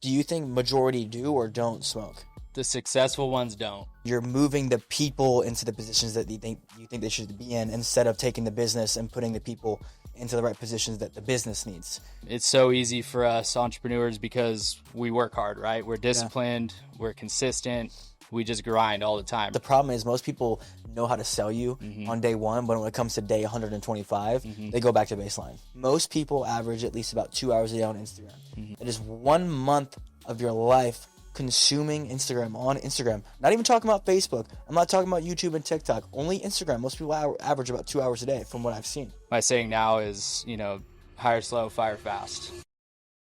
Do you think majority do or don't smoke? The successful ones don't. You're moving the people into the positions that you think they should be in, instead of taking the business and putting the people into the right positions that the business needs. It's so easy for us entrepreneurs because we work hard, right? We're disciplined, we're consistent, we just grind all the time. The problem is most people know how to sell you on day one, but when it comes to day 125, they go back to baseline. Most people average at least about 2 hours a day on Instagram. It is 1 month of your life consuming Instagram on Instagram. Not even talking about Facebook. I'm not talking about YouTube and TikTok. Only Instagram. Most people average about 2 hours a day from what I've seen. My saying now is, hire slow, fire fast.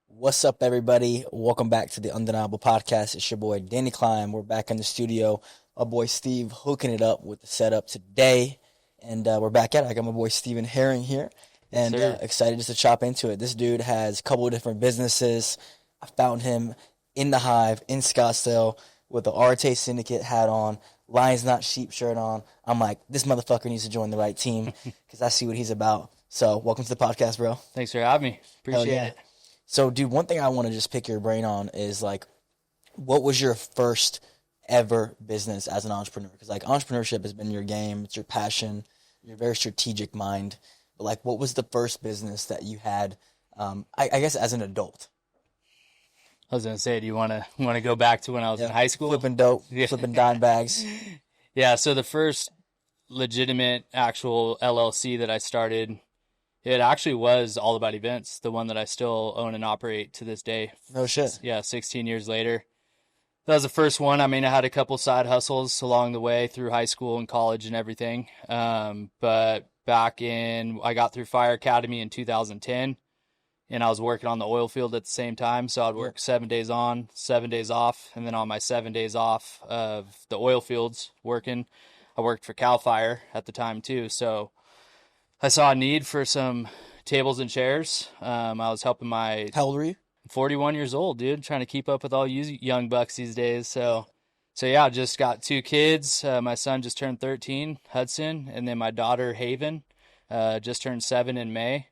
What's up, everybody? Welcome back to the Undeniable Podcast. It's your boy, Danny Klein. We're back in the studio. My boy, Steve, hooking it up with the setup today. And we're back at it. I got my boy, Steven Herring here. And excited just to chop into it. This dude has a couple of different businesses. I found him in the Hive in Scottsdale with the Arte Syndicate hat on, Lions Not Sheep shirt on. I'm like, this motherfucker needs to join the right team because I see what he's about. So welcome to the podcast, bro. Thanks for having me. Appreciate it. So, dude, one thing I want to just pick your brain on is, like, what was your first ever business as an entrepreneur? Because, like, entrepreneurship has been your game. It's your passion. You're a very strategic mind. But, like, what was the first business that you had, I guess, as an adult? I was going to say, do you want to go back to when I was in high school? Flipping dope, flipping dime bags. Yeah, so the first legitimate actual LLC that I started, it actually was All About Events, the one that I still own and operate to this day. No shit. Yeah, 16 years later. That was the first one. I mean, I had a couple side hustles along the way through high school and college and everything. But I got through Fire Academy in 2010. And I was working on the oil field at the same time. So I'd work 7 days on, 7 days off. And then on my 7 days off of the oil fields working, I worked for CAL FIRE at the time too. So I saw a need for some tables and chairs. I was helping How old were you? 41 years old, dude, trying to keep up with all you young bucks these days. So yeah, I just got 2 kids. My son just turned 13, Hudson. And then my daughter, Haven, just turned 7 in May.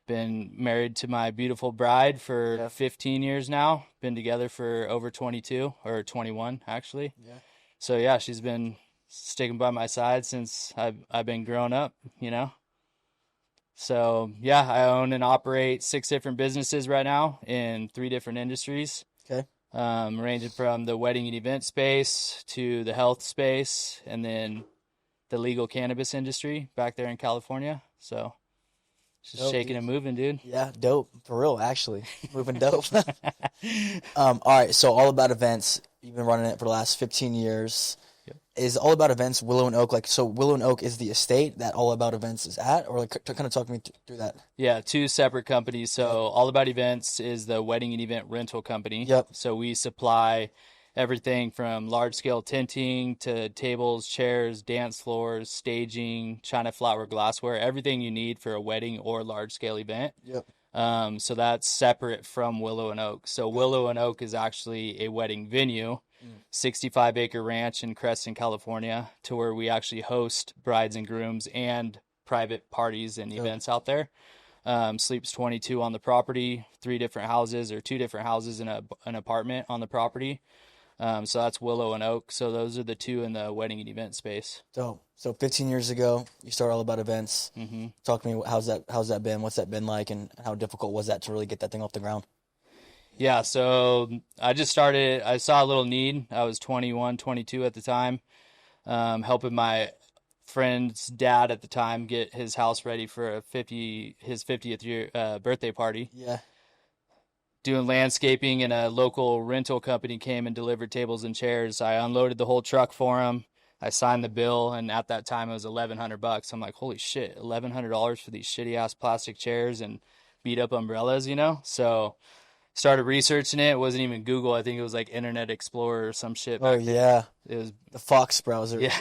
Been married to my beautiful bride for 15 years now. Been together for over 22 or 21 actually. Yeah. So yeah, she's been sticking by my side since I've been growing up, So yeah, I own and operate 6 different businesses right now in 3 different industries. Okay. Ranging from the wedding and event space to the health space and then the legal cannabis industry back there in California. So just dope, shaking and moving, dude. Yeah, dope. For real, actually. Moving dope. All right, so All About Events, you've been running it for the last 15 years. Yep. Is All About Events Willow and Oak, so Willow and Oak is the estate that All About Events is at? Or kind of talk me through that. Yeah, 2 separate companies. So All About Events is the wedding and event rental company. Yep. So we supply everything from large-scale tinting to tables, chairs, dance floors, staging, china flower glassware, everything you need for a wedding or large-scale event. Yep. So that's separate from Willow and Oak. So Willow and Oak is actually a wedding venue, 65-acre ranch in Creston, California, to where we actually host brides and grooms and private parties and events out there. Sleeps 22 on the property, 3 different houses or 2 different houses in an apartment on the property. So that's Willow and Oak. So those are the 2 in the wedding and event space. So 15 years ago, you started All About Events. Mm-hmm. Talk to me, how's that been? What's that been like? And how difficult was that to really get that thing off the ground? Yeah, so I just started, I saw a little need. I was 21, 22 at the time, helping my friend's dad at the time get his house ready for his 50th year birthday party. Yeah. Doing landscaping, and a local rental company came and delivered tables and chairs. I unloaded the whole truck for him. I signed the bill, and at that time it was $1,100. I'm like, holy shit, $1,100 for these shitty ass plastic chairs and beat up umbrellas, So started researching it. It wasn't even Google. I think it was like Internet Explorer or some shit. Oh yeah, it was the Fox browser. Yeah,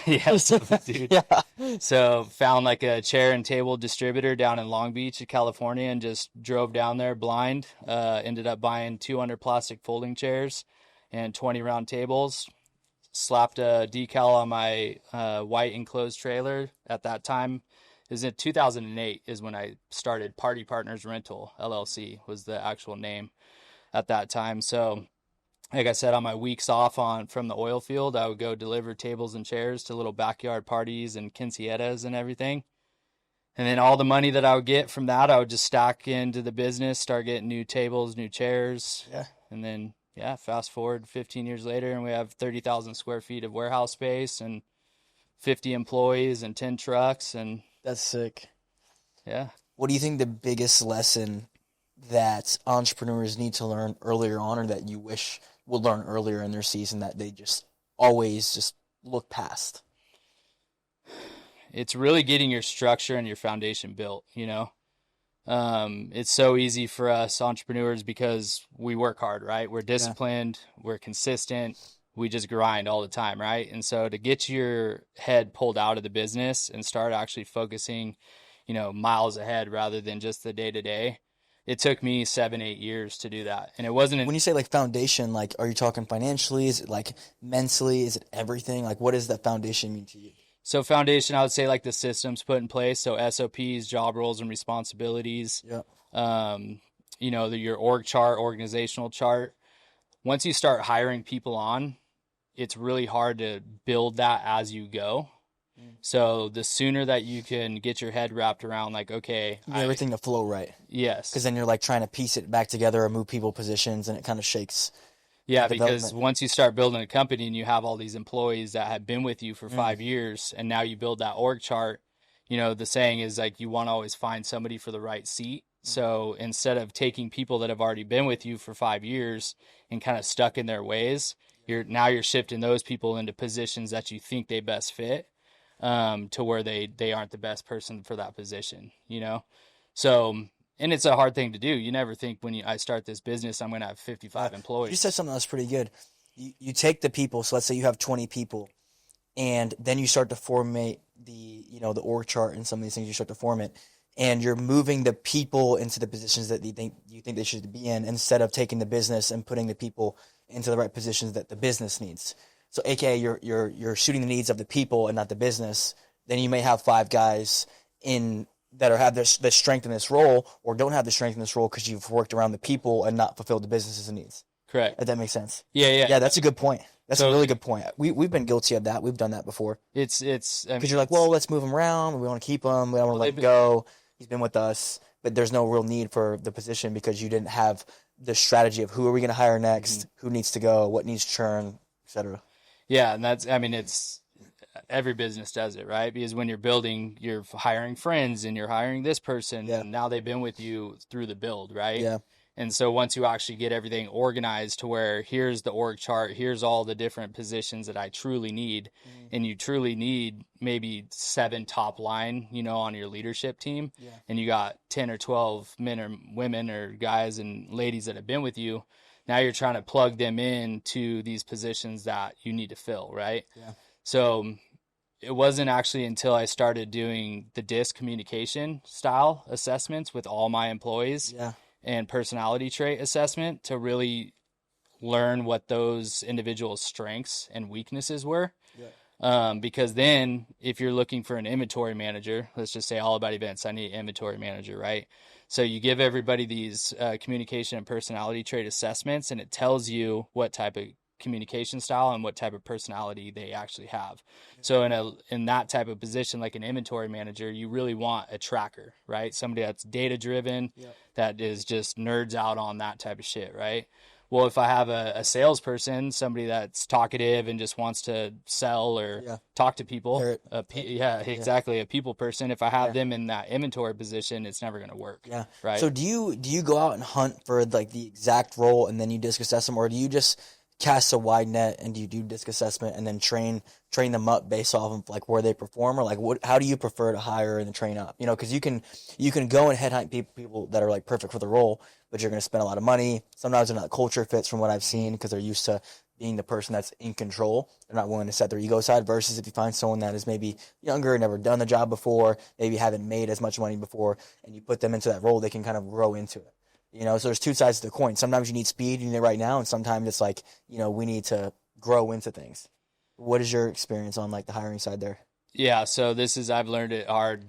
dude. Yeah. So found like a chair and table distributor down in Long Beach, California, and just drove down there blind. Ended up buying 200 plastic folding chairs and 20 round tables. Slapped a decal on my white enclosed trailer. At that time, it was in 2008 is when I started Party Partners Rental LLC was the actual name at that time. So like I said, on my weeks off from the oil field, I would go deliver tables and chairs to little backyard parties and quinceañeras and everything. And then all the money that I would get from that, I would just stack into the business, start getting new tables, new chairs. Yeah. And then, yeah, fast forward 15 years later, and we have 30,000 square feet of warehouse space and 50 employees and 10 trucks. And That's sick. yeah. What do you think the biggest lesson that entrepreneurs need to learn earlier on, or that you wish would learn earlier in their season that they just always just look past? It's really getting your structure and your foundation built, you know? It's so easy for us entrepreneurs because we work hard, right? We're disciplined, we're consistent, we just grind all the time, right? And so to get your head pulled out of the business and start actually focusing, you know, miles ahead rather than just the day to day, it took me 7-8 years to do that. And it wasn't When you say like foundation, like are you talking financially? Is it like mentally? Is it everything? Like what does that foundation mean to you? So foundation, I would say like the systems put in place. So SOPs, job roles and responsibilities. Yeah. You know, your org chart, organizational chart. Once you start hiring people on, it's really hard to build that as you go. So the sooner that you can get your head wrapped around like, okay, You need everything to flow right. Yes. Because then you're like trying to piece it back together or move people positions, and it kind of shakes. Yeah, because once you start building a company and you have all these employees that have been with you for 5 years, and now you build that org chart, you know, the saying is like you want to always find somebody for the right seat. So instead of taking people that have already been with you for 5 years and kind of stuck in their ways, you're shifting those people into positions that you think they best fit, to where they aren't the best person for that position, you know? So, and it's a hard thing to do. You never think when I start this business, I'm going to have 55 employees. You said something that's pretty good. You take the people, so let's say you have 20 people, and then you start to formate the org chart and some of these things. You start to form it, and you're moving the people into the positions that you think they should be in, instead of taking the business and putting the people into the right positions that the business needs. So, AKA, you're shooting the needs of the people and not the business. Then you may have 5 guys that have the strength in this role, or don't have the strength in this role because you've worked around the people and not fulfilled the business's needs. Correct. If that makes sense. Yeah. That's a good point. That's a really good point. We've been guilty of that. We've done that before. It's because you're like, well, let's move him around. We want to keep him. We don't want to let him go. He's been with us, but there's no real need for the position because you didn't have the strategy of who are we going to hire next, who needs to go, what needs churn, etc. Yeah, and it's every business does it, right? Because when you're building, you're hiring friends and you're hiring this person, and now they've been with you through the build, right? Yeah. And so once you actually get everything organized to where here's the org chart, here's all the different positions that I truly need, and you truly need maybe 7 top line, you know, on your leadership team, and you got 10 or 12 men or women or guys and ladies that have been with you. Now you're trying to plug them into these positions that you need to fill, right? Yeah. So it wasn't actually until I started doing the DISC communication style assessments with all my employees and personality trait assessment to really learn what those individuals' strengths and weaknesses were. Because then if you're looking for an inventory manager, let's just say all about events, I need an inventory manager, right? So you give everybody these communication and personality trait assessments, and it tells you what type of communication style and what type of personality they actually have. So in that type of position, like an inventory manager, you really want a tracker, right? Somebody that's data driven, that is just nerds out on that type of shit, right? Well, if I have a salesperson, somebody that's talkative and just wants to sell or talk to people, exactly, a people person, if I have them in that inventory position, it's never going to work. Yeah. Right. So do you go out and hunt for like the exact role and then you disc assess them, or do you just cast a wide net and do you do disc assessment and then train them up based off of like where they perform, or like how do you prefer to hire and train up? You know, because you can go and headhunt people that are like perfect for the role, but you're going to spend a lot of money. Sometimes they're not culture fits from what I've seen because they're used to being the person that's in control. They're not willing to set their ego aside, versus if you find someone that is maybe younger, never done the job before, maybe haven't made as much money before, and you put them into that role, they can kind of grow into it. You know, so there's 2 sides to the coin. Sometimes you need speed, you need it right now, and sometimes it's like, you know, we need to grow into things. What is your experience on like the hiring side there? Yeah, so I've learned it hard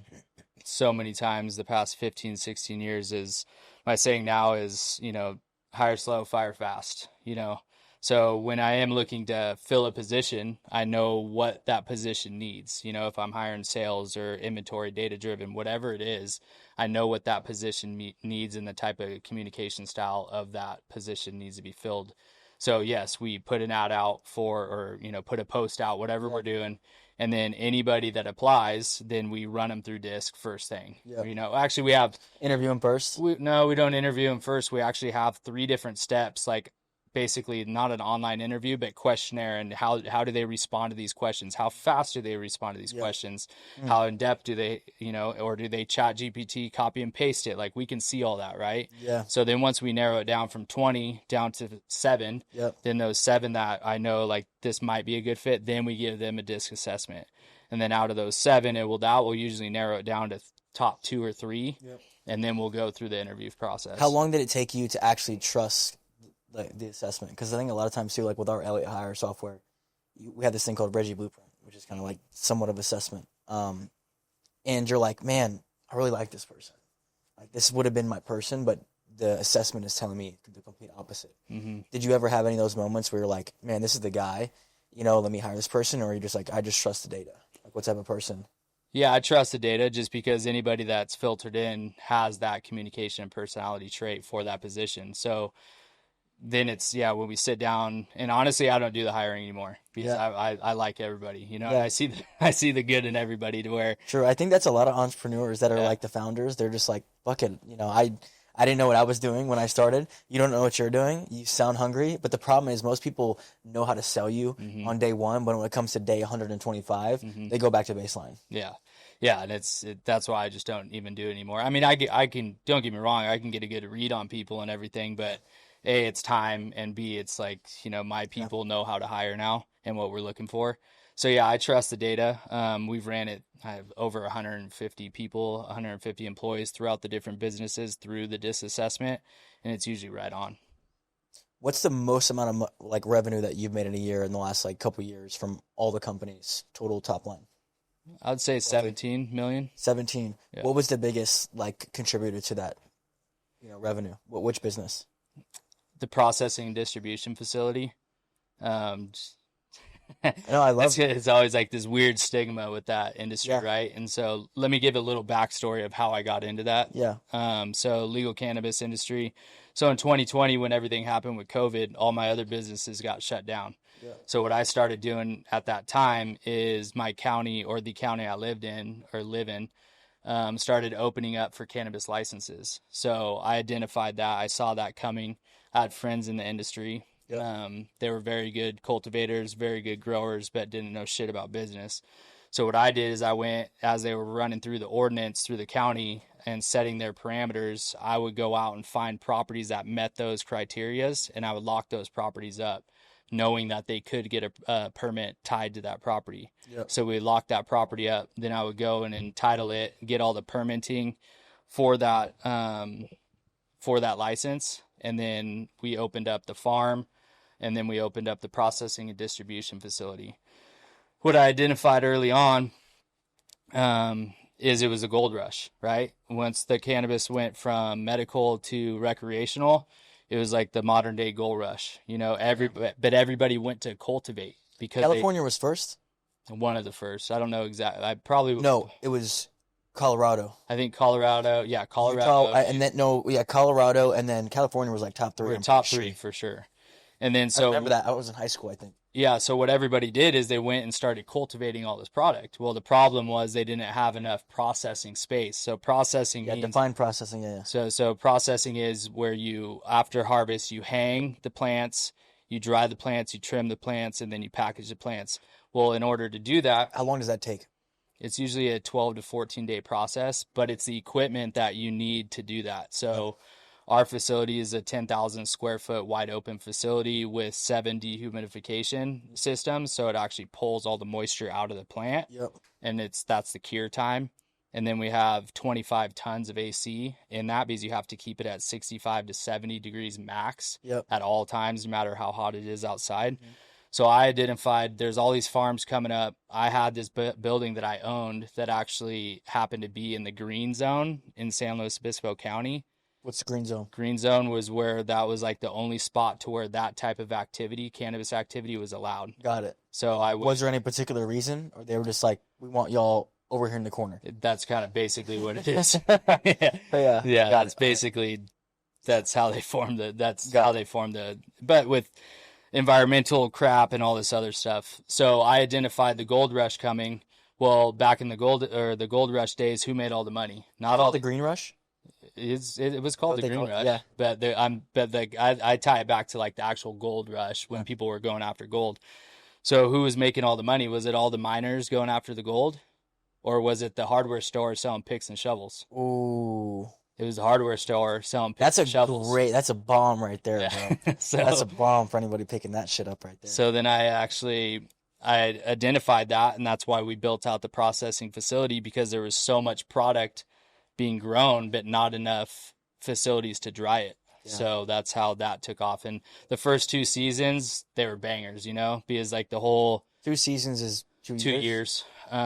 so many times the past 15, 16 years. Is my saying now is, you know, hire slow, fire fast. You know, So when I am looking to fill a position, I know what that position needs. You know, if I'm hiring sales or inventory, data driven, whatever it is, I know what that position needs and the type of communication style of that position needs to be filled. So yes, we put an ad out for, or, you know, put a post out, whatever we're doing. And then anybody that applies, then we run them through disc first thing. Yep. You know, actually we have Interview them first. no, we don't interview them first. We actually have 3 different steps, like basically not an online interview, but questionnaire. And how do they respond to these questions? How fast do they respond to these questions? How in depth do they, you know, or do they chat GPT, copy and paste it? Like we can see all that, right? Yeah. So then once we narrow it down from 20 down to 7, then those 7 that I know like this might be a good fit, then we give them a disc assessment. And then out of those 7, that will usually narrow it down to top 2 or 3. And then we'll go through the interview process. How long did it take you to actually trust the assessment? Because I think a lot of times too, like with our Elliott Hire software, we have this thing called Reggie Blueprint, which is kind of like somewhat of assessment. And you're like, man, I really like this person. Like this would have been my person, but the assessment is telling me the complete opposite. Mm-hmm. Did you ever have any of those moments where you're like, man, this is the guy, you know, let me hire this person? Or are you just like, I just trust the data? Like what type of person? Yeah, I trust the data just because anybody that's filtered in has that communication and personality trait for that position. So then it's, when we sit down, and honestly, I don't do the hiring anymore because I like everybody, you know, I see the good in everybody to where. Sure. I think that's a lot of entrepreneurs that are like the founders. They're just like, fuck it. You know, I didn't know what I was doing when I started. You don't know what you're doing. You sound hungry. But the problem is most people know how to sell you on day 1. But when it comes to day 125, they go back to baseline. Yeah. Yeah. And that's why I just don't even do it anymore. I mean, I can, don't get me wrong, I can get a good read on people and everything, but A, it's time, and B, it's like, you know, my people know how to hire now and what we're looking for. So yeah, I trust the data. We've ran it. I have over 150 people, 150 employees throughout the different businesses through the DIS assessment, and it's usually right on. What's the most amount of like revenue that you've made in a year in the last like couple years from all the companies, total top line? I'd say 17 million. 17. Yeah. What was the biggest like contributor to that, you know, revenue? Which business? The processing and distribution facility. No, I love it. It's always like this weird stigma with that industry, right? And so let me give a little backstory of how I got into that. Yeah. So legal cannabis industry. So in 2020, when everything happened with COVID, all my other businesses got shut down. Yeah. So what I started doing at that time is my county, or the county I live in, started opening up for cannabis licenses. So I identified that. I saw that coming. I had friends in the industry. They were very good cultivators, very good growers, but didn't know shit about business. So what I did is I went, as they were running through the ordinance through the county and setting their parameters, I would go out and find properties that met those criterias, and I would lock those properties up, knowing that they could get a permit tied to that property. Yep. So we locked that property up. Then I would go and entitle it, get all the permitting for that license, and then we opened up the farm. And then we opened up the processing and distribution facility. What I identified early on is it was a gold rush, right? Once the cannabis went from medical to recreational, it was like the modern day gold rush. You know, but everybody went to cultivate because California was first. One of the first. I don't know exactly. No, it was Colorado. I think Colorado. Yeah, Colorado. Colorado, and then California was like top 3. Top 3 for sure. And then I remember that. I was in high school, I think. Yeah, so what everybody did is they went and started cultivating all this product. Well, the problem was they didn't have enough processing space. So processing means... define processing, yeah. So processing is where you, after harvest, you hang the plants, you dry the plants, you trim the plants, and then you package the plants. Well, in order to do that... How long does that take? It's usually a 12 to 14-day process, but it's the equipment that you need to do that. So... Our facility is a 10,000 square foot wide open facility with 7 dehumidification systems. So it actually pulls all the moisture out of the plant. Yep. And that's the cure time. And then we have 25 tons of AC in that because you have to keep it at 65 to 70 degrees max at all times, no matter how hot it is outside. Mm-hmm. So I identified there's all these farms coming up. I had this building that I owned that actually happened to be in the green zone in San Luis Obispo County. What's the green zone? Green zone was where that was like the only spot to where that type of activity, cannabis activity, was allowed. Got it. So Was there any particular reason, or they were just like, we want y'all over here in the corner? that's kind of basically what it is. Yeah. Yeah, Got that's it. basically that's how they formed the but with environmental crap and all this other stuff. So I identified the gold rush coming. Well, back in the gold rush days, who made all the money? Not all The green rush. it was called What the they green call it? rush. Yeah. But I tie it back to like the actual gold rush when people were going after gold. So who was making all the money? Was it all the miners going after the gold? Or was it the hardware store selling picks and shovels? Ooh. It was the hardware store selling picks and shovels. That's a bomb right there, Yeah. bro. So That's a bomb for anybody picking that shit up right there. So then I identified that, and that's why we built out the processing facility, because there was so much product being grown, but not enough facilities to dry it. Yeah. So that's how that took off. And the first 2 seasons, they were bangers, because like the whole 2 seasons is 2 years. 2 years.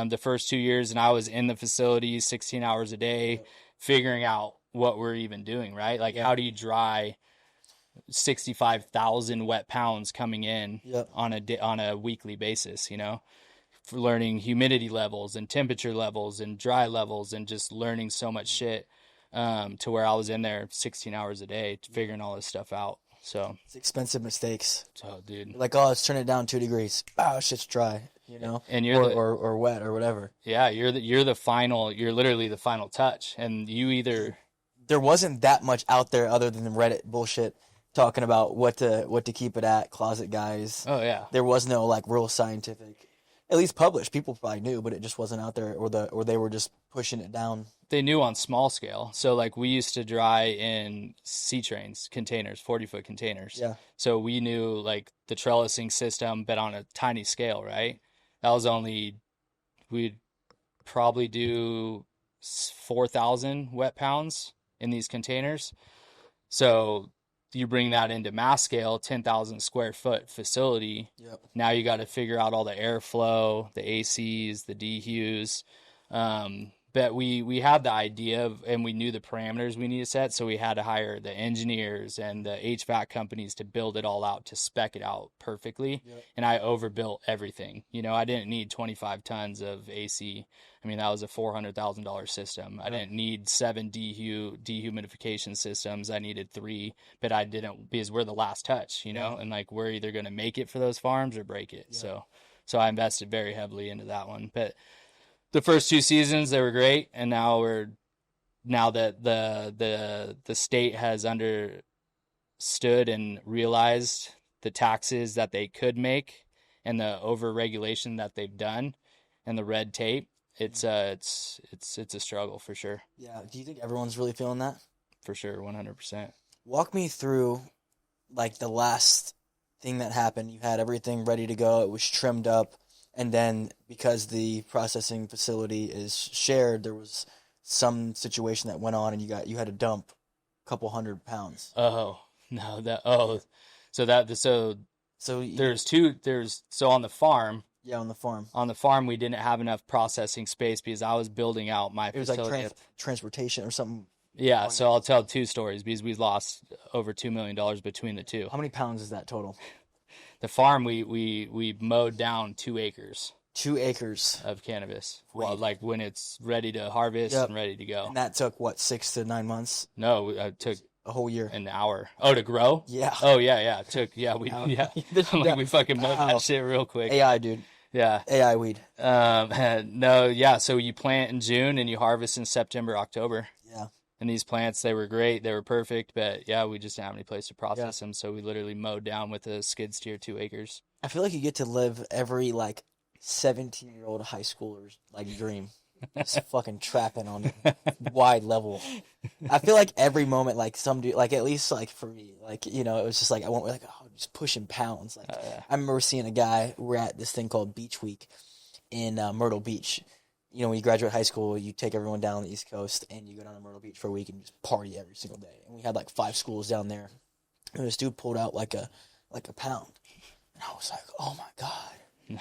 The first 2 years, and I was in the facility 16 hours a day, figuring out what we're even doing, right? Like, how do you dry 65,000 wet pounds coming in on a weekly basis, for learning humidity levels and temperature levels and dry levels, and just learning so much shit, to where I was in there 16 hours a day figuring all this stuff out. So it's expensive mistakes. So, dude, like, oh, let's turn it down 2 degrees. Oh, shit's dry, and you're or wet or whatever. Yeah, you're literally the final touch, and you either. There wasn't that much out there other than the Reddit bullshit talking about what to keep it at, closet guys. Oh yeah. There was no like real scientific, at least published. People probably knew, but it just wasn't out there, or they were just pushing it down. They knew on small scale. So like we used to dry in C-trains containers, 40-foot containers. Yeah. So we knew like the trellising system, but on a tiny scale, right? That was we'd probably do 4,000 wet pounds in these containers. So you bring that into mass scale, 10,000 square foot facility. Yep. Now you got to figure out all the airflow, the ACs, the DHUs. But we had the idea of, and we knew the parameters we needed to set, so we had to hire the engineers and the HVAC companies to build it all out, to spec it out perfectly. Yep. And I overbuilt everything. I didn't need 25 tons of AC. I mean, that was a $400,000 system. Yep. I didn't need 7 dehumidification systems. I needed 3, but I didn't, because we're the last touch, and like we're either going to make it for those farms or break it. Yep. So I invested very heavily into that one. But the first 2 seasons, they were great, and now that the state has understood and realized the taxes that they could make and the over-regulation that they've done and the red tape, it's a struggle for sure. Yeah. Do you think everyone's really feeling that? For sure, 100%. Walk me through like the last thing that happened. You had everything ready to go. It was trimmed up. And then because the processing facility is shared, there was some situation that went on, and you had to dump a couple 100 pounds. Oh no, so on the farm. Yeah, on the farm. On the farm, we didn't have enough processing space because I was building out my facility. It was like transportation or something. Yeah, so I'll tell 2 stories because we lost over $2 million between the 2. How many pounds is that total? The farm, we mowed down 2 acres. 2 acres of cannabis. Well, like when it's ready to harvest and ready to go. And that took what, 6 to 9 months? No, it took a whole year. An hour. Oh, to grow? Yeah. Oh yeah. It took we fucking mowed that shit real quick. AI, dude. Yeah. AI weed. No, yeah. So you plant in June and you harvest in September, October. Yeah. And these plants, they were great. They were perfect. But yeah, we just didn't have any place to process them. So we literally mowed down with a skid steer 2 acres. I feel like you get to live every 17-year-old high schooler's dream. Just fucking trapping on a wide level. I feel like every moment, some dude, at least for me, it was just I went just pushing pounds. I remember seeing a guy, we're at this thing called Beach Week in Myrtle Beach. When you graduate high school, you take everyone down on the East Coast and you go down to Myrtle Beach for a week and just party every single day. And we had 5 schools down there. And this dude pulled out a pound. And I was like, oh my God.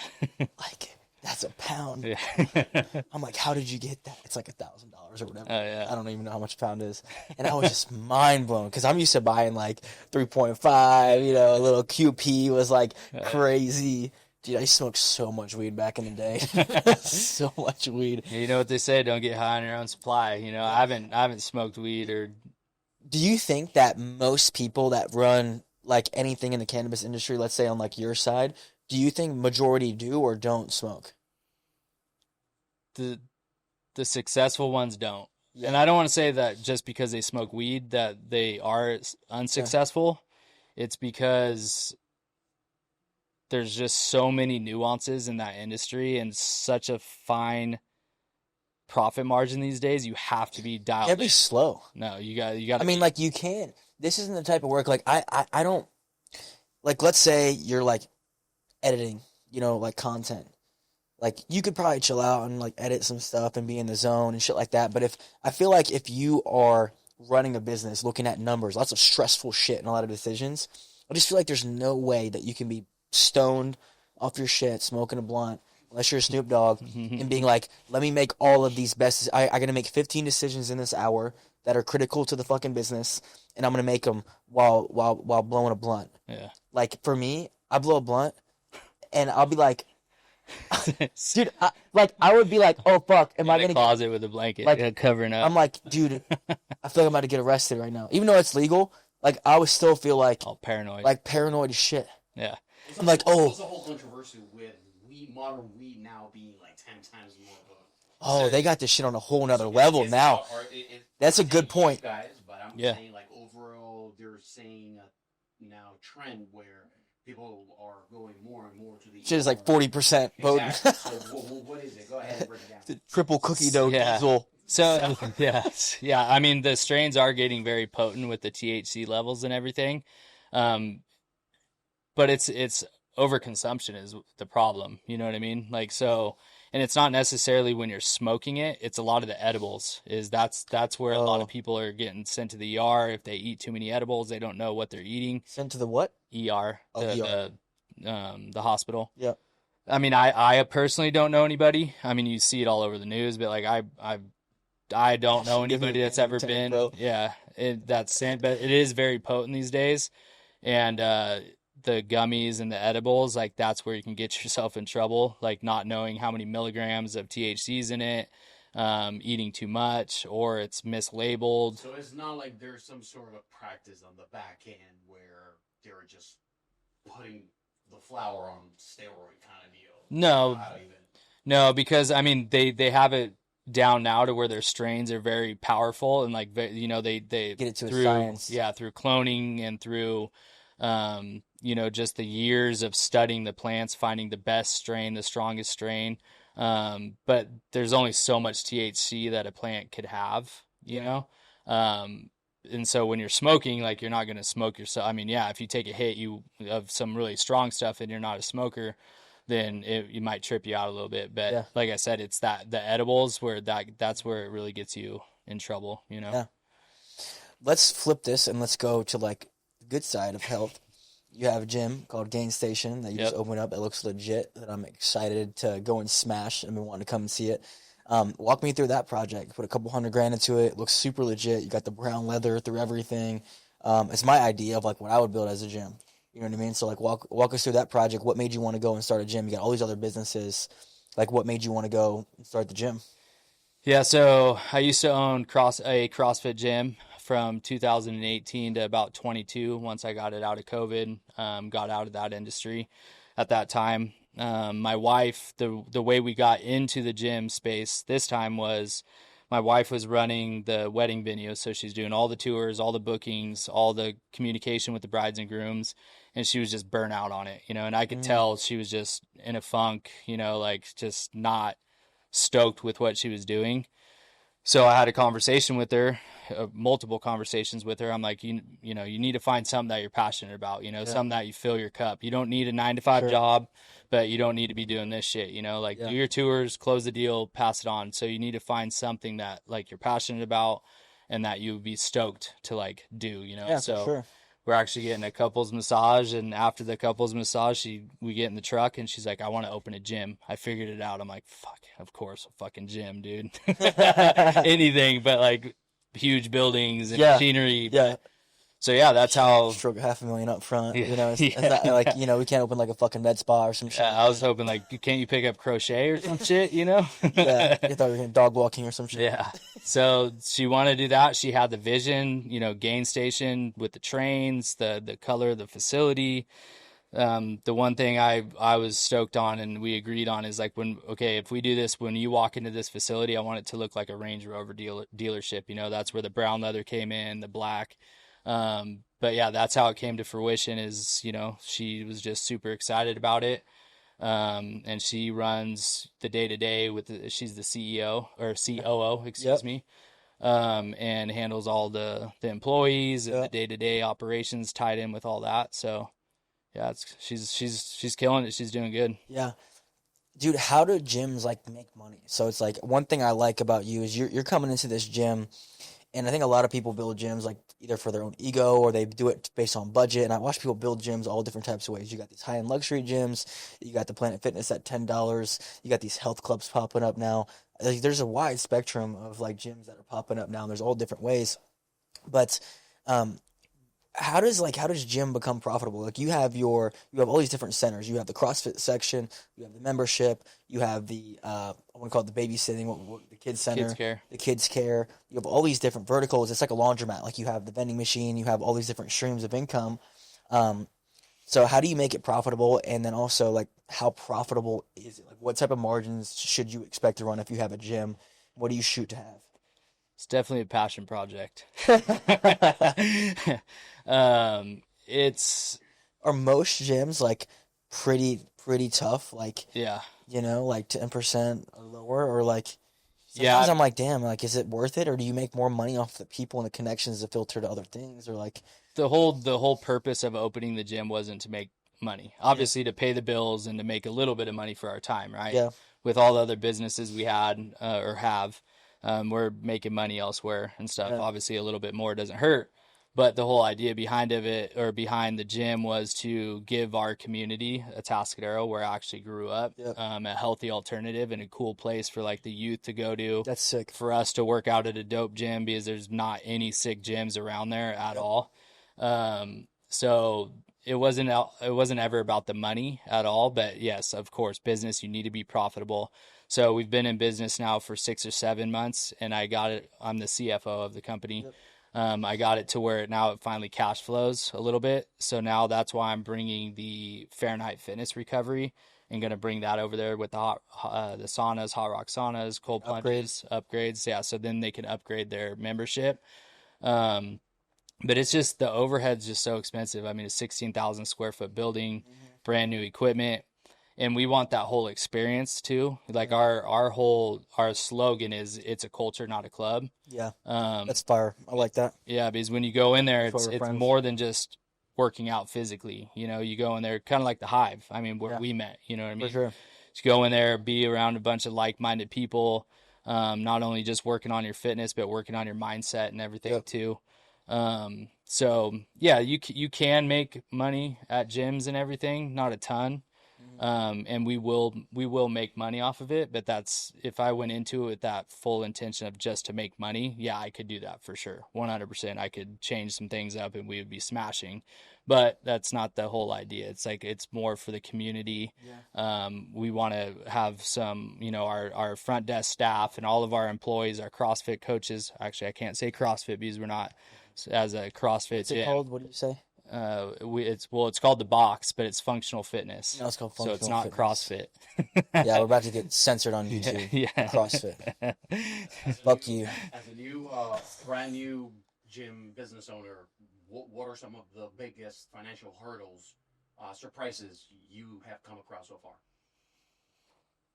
That's a pound. Yeah. I'm like, how did you get that? It's like $1,000 or whatever. Oh yeah. I don't even know how much a pound is. And I was just mind blown because I'm used to buying like 3.5, you know, a little QP was like crazy. Dude, I smoked so much weed back in the day. So much weed. You know what they say, don't get high on your own supply. You know, I haven't smoked weed or. Do you think that most people that run like anything in the cannabis industry, let's say on like your side, do you think majority do or don't smoke? The successful ones don't. Yeah. And I don't want to say that just because they smoke weed that they are unsuccessful. Yeah. It's because there's just so many nuances in that industry and such a fine profit margin these days. You have to be dialed. You gotta be slow. No, you got. I mean, like you can't. This isn't the type of work like I don't like. Let's say you're like editing, you know, like content. Like you could probably chill out and like edit some stuff and be in the zone and shit like that. But I feel like if you are running a business, looking at numbers, lots of stressful shit and a lot of decisions, I just feel like there's no way that you can be stoned off your shit, smoking a blunt, unless you're a Snoop Dogg, and being like, let me make all of these best. I got to make 15 decisions in this hour that are critical to the fucking business, and I'm gonna make them while blowing a blunt. Yeah. Like for me, I blow a blunt, and I'll be like, dude, I would be like, oh fuck, am I gonna closet with a blanket, like covering up? I'm like, dude, I feel like I'm about to get arrested right now, even though it's legal. Like I would still feel like paranoid, like paranoid as shit. Yeah. I'm like, oh. There's a whole controversy with modern weed now being like 10 times more of a... Oh, they got this shit on a whole nother level now. That's a good point. Guys, but I'm saying like overall, they're saying now trend where people are going more and more to the... Shit is like 40% potent. Exactly. So what is it? Go ahead and break it down. The triple cookie dough diesel. So yeah. I mean, the strains are getting very potent with the THC levels and everything. But it's overconsumption is the problem. You know what I mean? Like, so, and it's not necessarily when you're smoking it, it's a lot of the edibles that's where a lot of people are getting sent to the ER. If they eat too many edibles, they don't know what they're eating. Sent to the what? ER. ER. The hospital. Yeah. I mean, I personally don't know anybody. I mean, you see it all over the news, but like I don't know anybody that's ever been. Bro. Yeah. But it is very potent these days. And, the gummies and the edibles, like that's where you can get yourself in trouble, like not knowing how many milligrams of THC's in it, eating too much, or it's mislabeled. So it's not like there's some sort of practice on the back end where they're just putting the flower on steroid kind of deal. No, because I mean they have it down now to where their strains are very powerful and like, you know, they get it to through science. Yeah, through cloning and through you know, just the years of studying the plants, finding the best strain, the strongest strain. But there's only so much THC that a plant could have, you know? And so when you're smoking, like you're not going to smoke yourself. I mean, yeah, if you take a hit of some really strong stuff and you're not a smoker, then you might trip you out a little bit. But like I said, it's the edibles where that's where it really gets you in trouble, you know? Yeah. Let's flip this and let's go to like the good side of health. You have a gym called Gain Station that you just opened up. It looks legit that I'm excited to go and smash. I've been wanting to come and see it. Walk me through that project. Put a couple $100,000 into it. It looks super legit. You got the brown leather through everything. It's my idea of like what I would build as a gym. You know what I mean? So like walk us through that project. What made you want to go and start a gym? You got all these other businesses. Like what made you want to go and start the gym? Yeah, so I used to own a CrossFit gym from 2018 to about 22 once I got it out of COVID, got out of that industry at that time. My wife, the way we got into the gym space this time was my wife was running the wedding venue. So she's doing all the tours, all the bookings, all the communication with the brides and grooms. And she was just burnt out on it, you know, and I could tell she was just in a funk, you know, like just not stoked with what she was doing. So I had a conversation with her, multiple conversations with her. I'm like, you know, you need to find something that you're passionate about, you know, something that you fill your cup. You don't need a 9-to-5 job, but you don't need to be doing this shit, you know, like do your tours, close the deal, pass it on. So you need to find something that like you're passionate about and that you would be stoked to like do, you know? Yeah, so sure. we're actually getting a couples massage, and after the couples massage, we get in the truck, and she's like, I want to open a gym. I figured it out. I'm like, fuck, of course, a fucking gym, dude. Anything but like huge buildings and machinery. Yeah. So yeah, that's how. Stroke $500,000 up front. Yeah, You know, it's not like, you know, we can't open like a fucking med spa or some shit. I was hoping like, can't you pick up crochet or some shit, you know? Yeah, you thought we were going dog walking or some shit. Yeah. So she wanted to do that. She had the vision, you know, gain station with the trains, the color of the facility. The one thing I was stoked on and we agreed on is like if we do this, when you walk into this facility, I want it to look like a Range Rover dealership. You know, that's where the brown leather came in, the black. But yeah, that's how it came to fruition is, you know, she was just super excited about it. And she runs the day to day she's the CEO or COO, excuse me. And handles all the employees and the day to day operations tied in with all that. So yeah, she's killing it. She's doing good. Yeah. Dude, how do gyms like make money? So it's like one thing I like about you is you're coming into this gym. And I think a lot of people build gyms like either for their own ego or they do it based on budget. And I watch people build gyms all different types of ways. You got these high-end luxury gyms. You got the Planet Fitness at $10. You got these health clubs popping up now. Like, there's a wide spectrum of like gyms that are popping up now. And there's all different ways. But how does gym become profitable? Like you have all these different centers. You have the CrossFit section, you have the membership, you have the I want to call it the babysitting, the kids center, the kids care. You have all these different verticals. It's like a laundromat. Like you have the vending machine, you have all these different streams of income. So how do you make it profitable? And then also like how profitable is it? Like what type of margins should you expect to run if you have a gym? What do you shoot to have? It's definitely a passion project. Are most gyms like pretty tough? Like, yeah, you know, like 10% or lower, or like sometimes I'm like, damn, like is it worth it, or do you make more money off the people and the connections that filter to other things, or like the whole purpose of opening the gym wasn't to make money, obviously to pay the bills and to make a little bit of money for our time, right? Yeah. With all the other businesses we had or have. We're making money elsewhere and stuff. Yeah. Obviously, a little bit more doesn't hurt. But the whole idea behind the gym was to give our community, Atascadero, where I actually grew up, a healthy alternative and a cool place for like the youth to go to. That's sick. For us to work out at a dope gym because there's not any sick gyms around there at all. So it wasn't ever about the money at all. But yes, of course, business, you need to be profitable. So we've been in business now for 6 or 7 months, and I'm the CFO of the company. I got it to where it finally cash flows a little bit. So now that's why I'm bringing the Fahrenheit Fitness Recovery and going to bring that over there with the saunas, hot rock saunas, cold plunges, upgrades. Yeah, so then they can upgrade their membership. But it's just the overhead's just so expensive. I mean, a 16,000 square foot building, brand new equipment. And we want that whole experience too. Like our slogan is it's a culture, not a club. Yeah. That's fire. I like that. Yeah, because when you go in there, it's more than just working out physically. You know, you go in there kind of like the Hive. I mean, where we met, you know what I mean? For sure. Just go in there, be around a bunch of like-minded people, not only just working on your fitness, but working on your mindset and everything too. So yeah, you can make money at gyms and everything, not a ton. And we will make money off of it, but that's, if I went into it with that full intention of just to make money, yeah, I could do that for sure. 100%. I could change some things up and we would be smashing, but that's not the whole idea. It's like, it's more for the community. Yeah. We want to have some, you know, our front desk staff and all of our employees, our CrossFit coaches. Actually, I can't say CrossFit because we're not as a CrossFit. What's it called? What do you say? It's called the box, but it's functional fitness. No, it's called functional fitness. So it's not CrossFit. Yeah, we're about to get censored on YouTube. Yeah. CrossFit. Fuck you. As a brand new gym business owner, what are some of the biggest financial hurdles, surprises you have come across so far?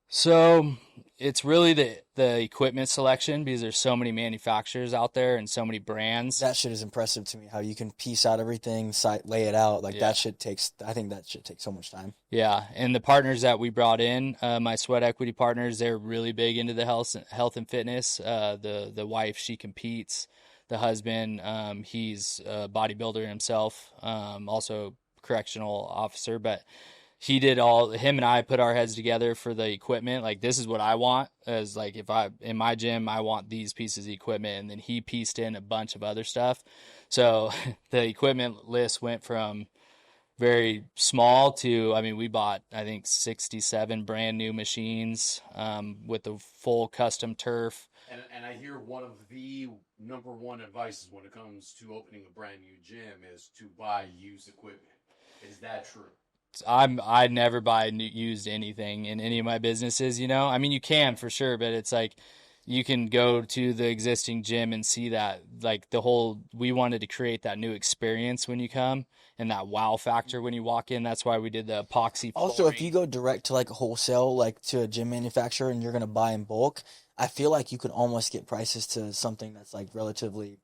So it's really the equipment selection, because there's so many manufacturers out there and so many brands. That shit is impressive to me, how you can piece out everything, lay it out. Like I think that shit takes so much time. Yeah. And the partners that we brought in, my sweat equity partners, they're really big into the health and fitness. The wife, she competes. the husband. He's a bodybuilder himself, also correctional officer, but him and I put our heads together for the equipment. Like, this is what I want, as like, if I, in my gym, I want these pieces of equipment. And then he pieced in a bunch of other stuff. So the equipment list went from very small to, I mean, we bought, I think, 67 brand new machines, with the full custom turf. And I hear one of the number one advices when it comes to opening a brand new gym is to buy used equipment. Is that true? I never buy used anything in any of my businesses, you know? I mean, you can for sure, but it's like, you can go to the existing gym and see that, like, we wanted to create that new experience when you come, and that wow factor when you walk in. That's why we did the epoxy flooring. Also, if you go direct to like a wholesale, like to a gym manufacturer, and you're gonna buy in bulk, I feel like you could almost get prices to something that's like relatively,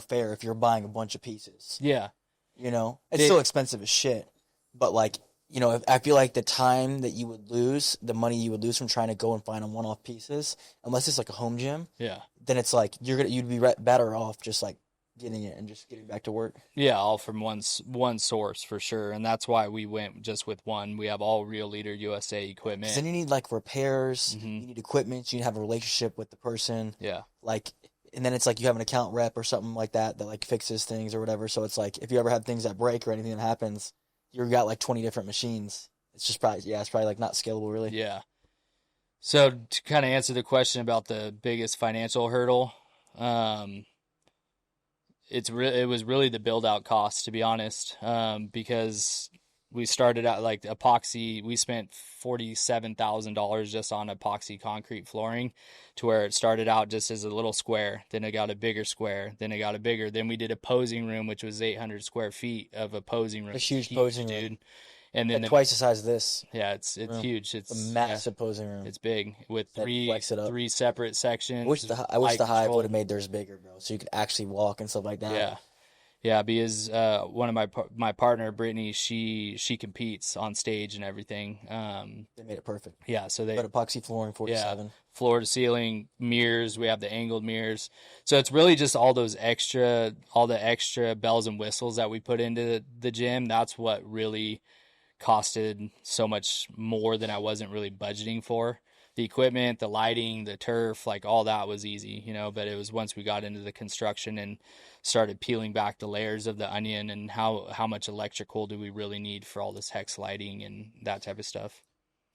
fair if you're buying a bunch of pieces. Yeah. It's still expensive as shit, but like, I feel like the time that you would lose, the money you would lose from trying to go and find one-off pieces, unless it's like a home gym, yeah, then it's like you'd be better off just like getting it and just getting back to work. Yeah, all from one source for sure, and that's why we went just with one. We have all Real Leader USA equipment. 'Cause then you need like repairs, Mm-hmm. you need equipment, you need to have a relationship with the person. Yeah. Like, and then it's like you have an account rep or something like that like fixes things or whatever. So it's like if you ever have things that break or anything that happens, you've got like 20 different machines. It's probably like not scalable really. Yeah. So to kind of answer the question about the biggest financial hurdle, it was really the build out cost, to be honest, because we started out like epoxy. We spent $47,000 just on epoxy concrete flooring, to where it started out just as a little square. Then it got a bigger square. Then it got a bigger. Then we did a posing room, which was 800 square feet of a posing room. A huge posing room, dude. And then twice the size of this. Yeah, it's huge. It's a massive posing room. It's big with three separate sections. I wish the Hive would have made theirs bigger, bro, so you could actually walk and stuff like that. Yeah, because one of my partner, Brittany, she competes on stage and everything. They made it perfect. Yeah, so they got epoxy flooring, 47. Yeah, floor to ceiling mirrors. We have the angled mirrors. So it's really just all the extra bells and whistles that we put into the gym. That's what really costed so much more than I wasn't really budgeting for. The equipment, the lighting, the turf, like all that was easy, but it was once we got into the construction and started peeling back the layers of the onion and how much electrical do we really need for all this hex lighting and that type of stuff.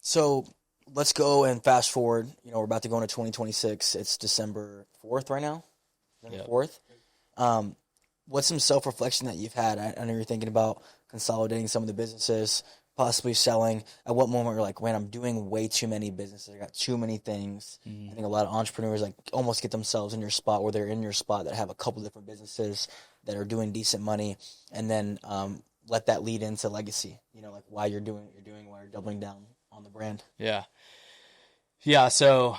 So let's go and fast forward. We're about to go into 2026. It's December 4th right now. Yep. 4th. What's some self-reflection that you've had? I know you're thinking about consolidating some of the businesses, possibly selling. At what moment you're like, man, I'm doing way too many businesses. I got too many things. I think a lot of entrepreneurs like almost get themselves in your spot where they're in your spot that have a couple different businesses that are doing decent money, and then let that lead into legacy. Like why you're doing what you're doing, why you're doubling down on the brand. Yeah. So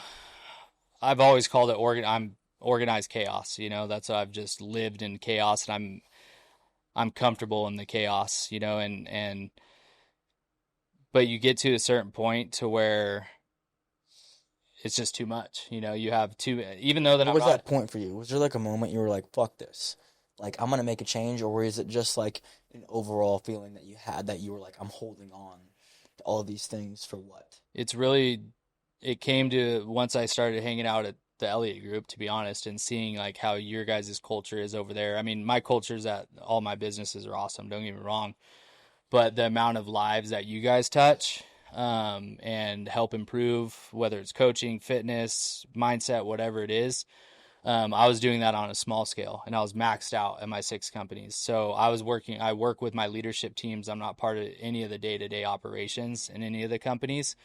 I've always called it I'm organized chaos. That's how I've just lived in chaos, and I'm comfortable in the chaos. But you get to a certain point to where it's just too much. You have even though that What was that point for you? Was there like a moment you were like, fuck this, like I'm gonna make a change, or is it just like an overall feeling that you had that you were like, I'm holding on to all of these things for what? It came to once I started hanging out at the Elliott group, to be honest, and seeing like how your guys' culture is over there. I mean, my culture's at all my businesses are awesome, don't get me wrong, but the amount of lives that you guys touch and help improve, whether it's coaching, fitness, mindset, whatever it is, I was doing that on a small scale, and I was maxed out at my 6 companies. So I work with my leadership teams. I'm not part of any of the day-to-day operations in any of the companies.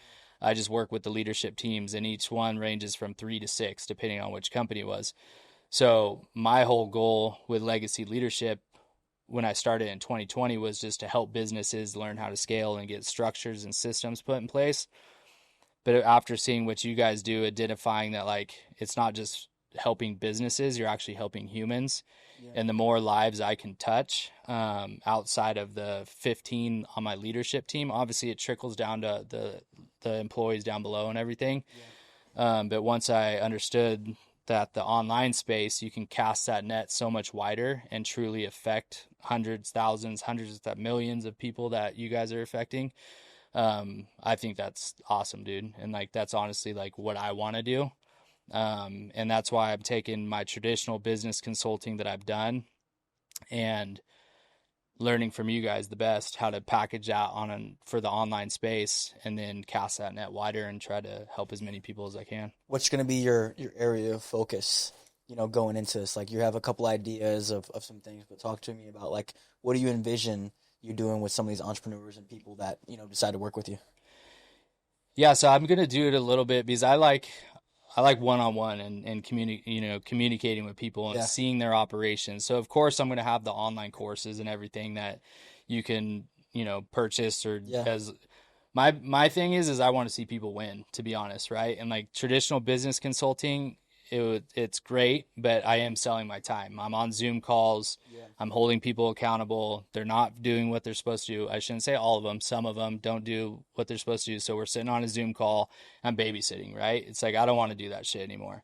I just work with the leadership teams, and each one ranges from 3 to 6, depending on which company it was. So my whole goal with Legacy Leadership when I started in 2020 was just to help businesses learn how to scale and get structures and systems put in place. But after seeing what you guys do, identifying that like it's not just helping businesses, you're actually helping humans. Yeah. And the more lives I can touch outside of the 15 on my leadership team, obviously it trickles down to the employees down below and everything. Yeah. But once I understood that the online space, you can cast that net so much wider and truly affect hundreds, thousands, hundreds of millions of people that you guys are affecting. I think that's awesome, dude. And like, that's honestly like what I want to do. And that's why I'm taking my traditional business consulting that I've done and learning from you guys the best how to package that for the online space, and then cast that net wider and try to help as many people as I can. What's going to be your area of focus, going into this? Like, you have a couple ideas of some things, but talk to me about, like, what do you envision you doing with some of these entrepreneurs and people that, decide to work with you? Yeah, so I'm going to do it a little bit because I like one-on-one and communicating with people and seeing their operations. So of course I'm going to have the online courses and everything that you can, purchase as my thing is I want to see people win, to be honest. Right. And like traditional business consulting, it's great, but I am selling my time. I'm on Zoom calls. I'm holding people accountable. They're not doing what they're supposed to do. I shouldn't say all of them. Some of them don't do what they're supposed to do. So we're sitting on a Zoom call. I'm babysitting, right? It's like, I don't want to do that shit anymore.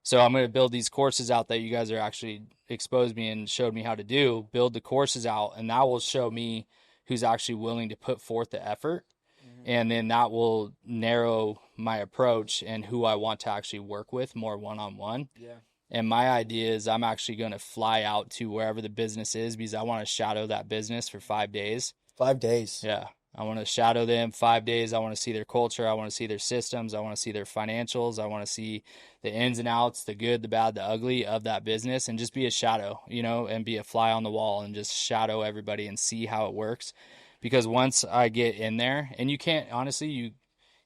So I'm going to build these courses out that you guys are actually exposed me and showed me how to do, build the courses out, and that will show me who's actually willing to put forth the effort. And then that will narrow my approach and who I want to actually work with more one-on-one. Yeah. And my idea is I'm actually going to fly out to wherever the business is because I want to shadow that business for 5 days. 5 days. Yeah. I want to shadow them 5 days. I want to see their culture. I want to see their systems. I want to see their financials. I want to see the ins and outs, the good, the bad, the ugly of that business, and just be a shadow, and be a fly on the wall and just shadow everybody and see how it works. Because once I get in there, and you can't, honestly,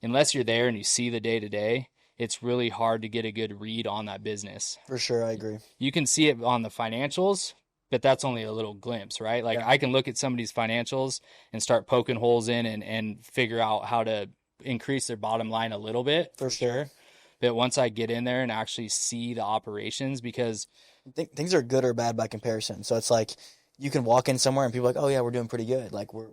unless you're there and you see the day-to-day, it's really hard to get a good read on that business. For sure, I agree. You can see it on the financials, but that's only a little glimpse, right? Like, I can look at somebody's financials and start poking holes in and figure out how to increase their bottom line a little bit. For sure. But once I get in there and actually see the operations, because things are good or bad by comparison. So it's like, you can walk in somewhere and people are like, oh yeah, we're doing pretty good. Like we're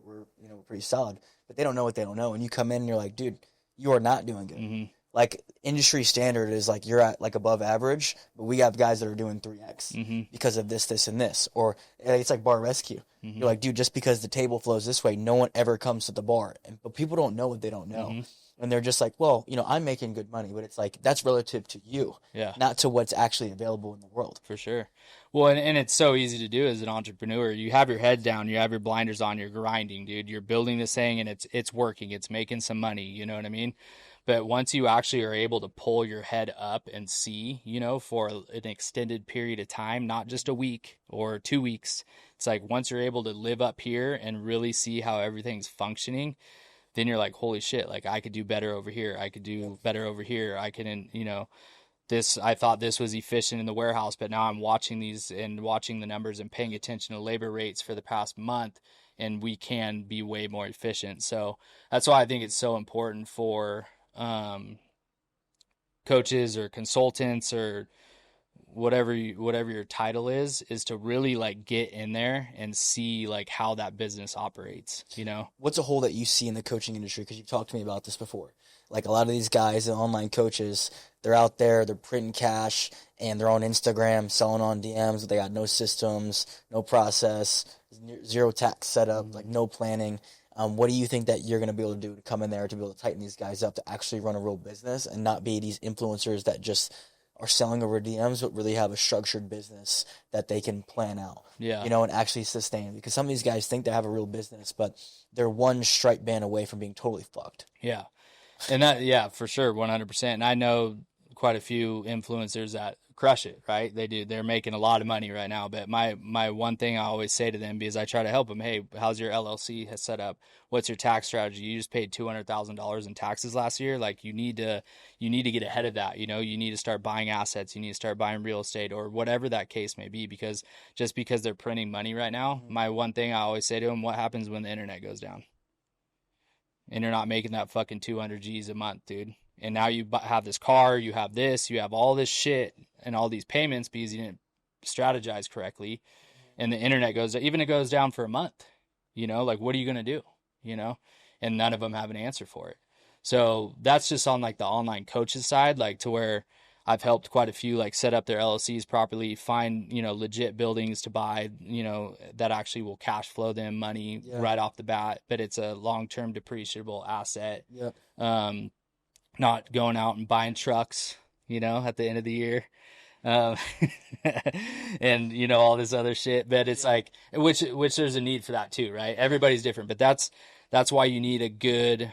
pretty solid, but they don't know what they don't know. And you come in and you're like, dude, you are not doing good. Mm-hmm. Like industry standard is like, you're at like above average, but we have guys that are doing 3X because of this, this, and this. Or it's like bar rescue. Mm-hmm. You're like, dude, just because the table flows this way, no one ever comes to the bar. But people don't know what they don't know. Mm-hmm. And they're just like, well, I'm making good money, but it's like, that's relative to you, not to what's actually available in the world. For sure. Well, and it's so easy to do as an entrepreneur. You have your head down, you have your blinders on, you're grinding, dude. You're building this thing and it's working. It's making some money, you know what I mean? But once you actually are able to pull your head up and see, for an extended period of time, not just a week or 2 weeks, it's like once you're able to live up here and really see how everything's functioning, then you're like, holy shit, like I could do better over here. I could do better over here. I can, I thought this was efficient in the warehouse, but now I'm watching these and watching the numbers and paying attention to labor rates for the past month, and we can be way more efficient. So that's why I think it's so important for coaches or consultants or whatever your title is to really like get in there and see like how that business operates. What's a hole that you see in the coaching industry? Because you've talked to me about this before. Like a lot of these guys, the online coaches, they're out there, they're printing cash, and they're on Instagram selling on DMs, but they got no systems, no process, zero tax setup, like no planning. What do you think that you're going to be able to do to come in there to be able to tighten these guys up to actually run a real business and not be these influencers that just are selling over DMs, but really have a structured business that they can plan out, and actually sustain? Because some of these guys think they have a real business, but they're one strike ban away from being totally fucked. Yeah. And that, for sure, 100%. And I know quite a few influencers that crush it, right? They do. They're making a lot of money right now. But my one thing I always say to them, because I try to help them, hey, how's your LLC set up? What's your tax strategy? You just paid $200,000 in taxes last year. Like you need to get ahead of that. You need to start buying assets. You need to start buying real estate or whatever that case may be, because just because they're printing money right now, my one thing I always say to them, what happens when the internet goes down? And you're not making that fucking 200 G's a month, dude. And now you have this car, you have this, you have all this shit and all these payments because you didn't strategize correctly. And the internet goes down for a month, like what are you going to do? And none of them have an answer for it. So that's just on like the online coaches side, like to where I've helped quite a few like set up their LLCs properly, find, legit buildings to buy, that actually will cash flow them money right off the bat, but it's a long-term depreciable asset. Yep. Not going out and buying trucks, at the end of the year. Um, and all this other shit, but it's like, which there's a need for that too, right? Everybody's different, but that's why you need a good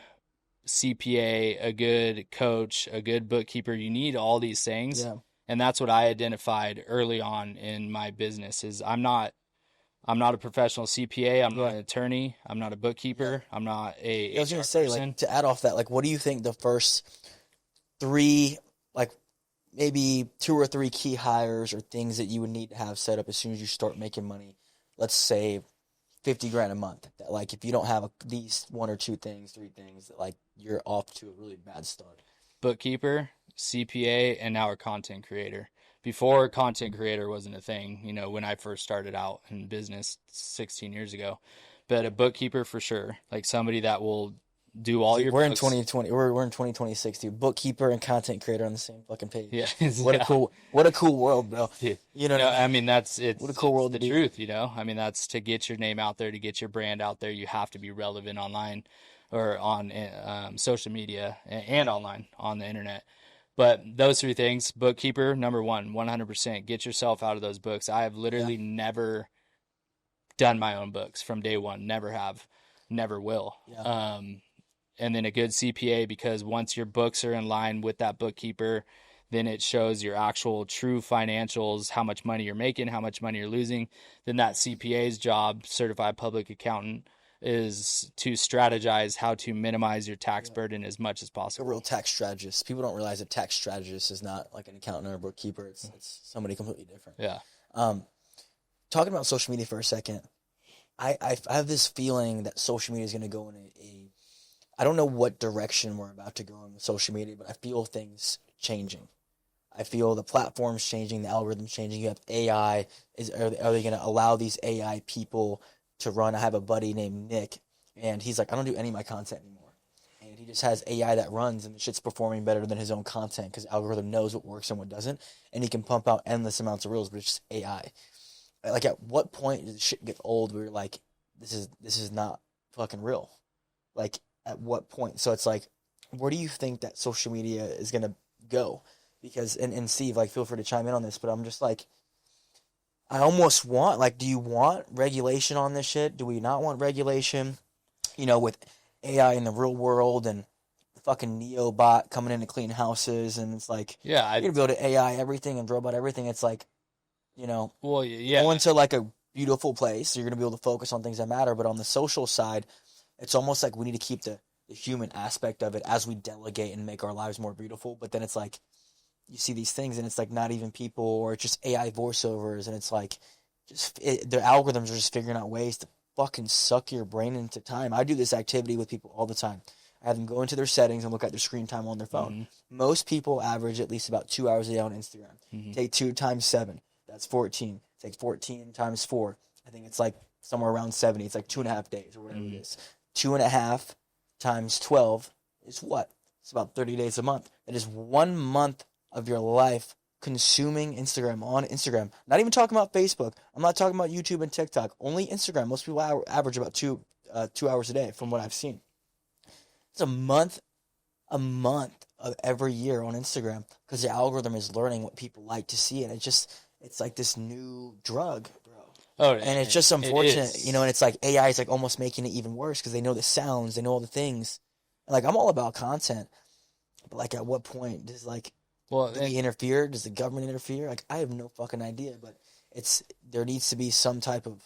CPA, a good coach, a good bookkeeper. You need all these things. Yeah. And that's what I identified early on in my business is I'm not a professional CPA. I'm not an attorney. I'm not a bookkeeper. I'm not a I was going to say, like, to add off that, like, what do you think the first 3, like, maybe 2 or 3 key hires or things that you would need to have set up as soon as you start making money? Let's say $50,000 a month. That, like, if you don't have these 1 or 2 things, 3 things, that, like, you're off to a really bad start. Bookkeeper, CPA, and now a content creator. Before content creator wasn't a thing, when I first started out in business 16 years ago. But a bookkeeper for sure, like somebody that will do all your We're books. in 2020. We're in 2026, dude. Bookkeeper and content creator on the same fucking page. Yeah. What a cool world, bro. Yeah. You know what I mean? It's what a cool world the to be. truth, that's to get your name out there, to get your brand out there, you have to be relevant online or on social media and online on the internet. But those 3 things, bookkeeper, number 1, 100%, get yourself out of those books. I have literally never done my own books from day one. Never have, never will. Yeah. And then a good CPA, because once your books are in line with that bookkeeper, then it shows your actual true financials, how much money you're making, how much money you're losing. Then that CPA's job, certified public accountant, is to strategize how to minimize your tax burden as much as possible. A real tax strategist. People don't realize a tax strategist is not like an accountant or a bookkeeper. It's somebody completely different. Yeah. Talking about social media for a second, I have this feeling that social media is going to go in I don't know what direction we're about to go in with social media, but I feel things changing. I feel the platform's changing, the algorithm's changing. You have AI. Are they going to allow these AI people to run? I have a buddy named Nick, and he's like, I don't do any of my content anymore. And he just has AI that runs, and the shit's performing better than his own content because the algorithm knows what works and what doesn't, and he can pump out endless amounts of reels, but it's just AI. Like, at what point does shit get old where you're like, this is not fucking real? Like, at what point? So it's like, where do you think that social media is going to go? Because, and Steve, like, feel free to chime in on this, but I'm just like, I almost want, like, do you want regulation on this shit? Do we not want regulation? With AI in the real world and the fucking Neo bot coming in to clean houses, and it's like, you're going to be able to AI everything and robot everything. It's like, well, yeah, going to like a beautiful place, so you're going to be able to focus on things that matter. But on the social side, it's almost like we need to keep the human aspect of it as we delegate and make our lives more beautiful. But then it's like, you see these things and it's like not even people, or it's just AI voiceovers, and it's like their algorithms are just figuring out ways to fucking suck your brain into time. I do this activity with people all the time. I have them go into their settings and look at their screen time on their phone. Mm-hmm. Most people average at least about 2 hours a day on Instagram. Mm-hmm. Take 2 times 7. That's 14. Take 14 times 4. I think it's like somewhere around 70. It's like 2.5 days or whatever it is. 2.5 times 12 is what? It's about 30 days a month. That is 1 month of your life consuming Instagram, on Instagram. Not even talking about Facebook. I'm not talking about YouTube and TikTok. Only Instagram. Most people average about 2 hours a day from what I've seen. It's a month of every year on Instagram because the algorithm is learning what people like to see, and it's like this new drug, bro. Oh, and it's just unfortunate, and it's like AI is like almost making it even worse because they know the sounds, they know all the things. And like, I'm all about content, but like, at what point does do we interfere? Does the government interfere? Like, I have no fucking idea, but there needs to be some type of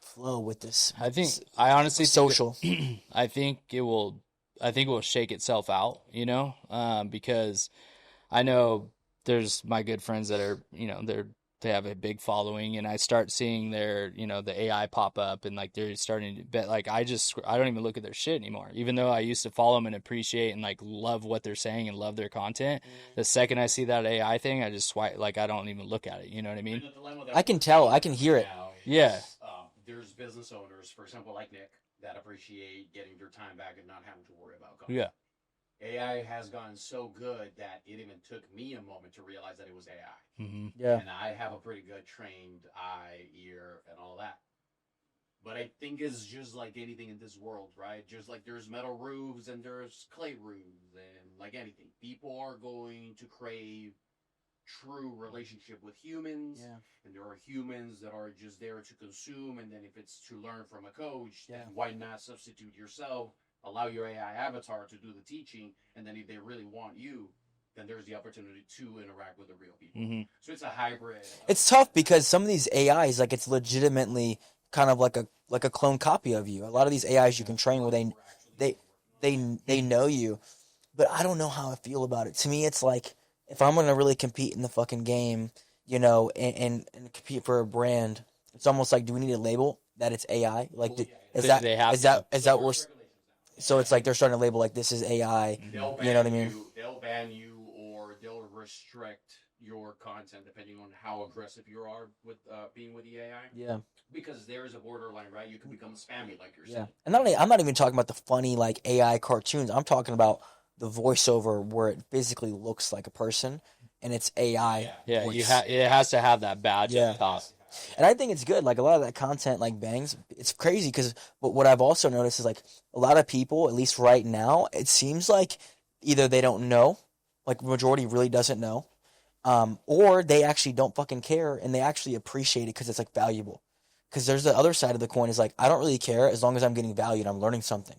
flow with this. I honestly social. I think it will shake itself out, because I know there's my good friends that are, they have a big following, and I start seeing their, the AI pop up, and like they're starting to bet, like I don't even look at their shit anymore, even though I used to follow them and appreciate and like love what they're saying and love their content. The second I see that AI thing, I just swipe, like I don't even look at it. You know what I mean? I can tell, I can hear it. Yeah. There's business owners, for example, like Nick, that appreciate getting their time back and not having to worry about Yeah. AI has gotten so good that it even took me a moment to realize that it was AI. Mm-hmm. Yeah. And I have a pretty good trained eye, ear, and all that. But I think it's just like anything in this world, right? Just like there's metal roofs and there's clay roofs, and like anything, people are going to crave true relationship with humans, Yeah. and there are humans that are just there to consume. And then if it's to learn from a coach, Yeah. then why not substitute yourself, allow your AI avatar to do the teaching, and then if they really want you, then there's the opportunity to interact with the real people. Mm-hmm. So it's a hybrid. It's tough because some of these AIs, like it's legitimately kind of like a clone copy of you. A lot of these AIs you can train where they they know you, but I don't know how I feel about it. To me, it's like if I'm gonna really compete in the fucking game, you know, and compete for a brand, it's almost like, do we need a label that it's AI? Like, is that They have is that to. is that what? So it's like they're starting to label like this is AI. They'll ban You know what I mean? They'll ban you, or they'll restrict your content depending on how aggressive you are with being with the AI. Yeah. Because there is a borderline, right? You can become spammy, like you're Yeah, saying. and I'm not even talking about the funny like AI cartoons. I'm talking about the voiceover where it physically looks like a person and it's AI Yeah, voice. it has to have that badge Yeah. up top. And I think it's good. Like a lot of that content like bangs. It's crazy because what I've also noticed is like a lot of people, at least right now, it seems like either they don't know, like majority really doesn't know, or they actually don't fucking care and they actually appreciate it because it's like valuable. Because there's the other side of the coin is like I don't really care as long as I'm getting value and I'm learning something.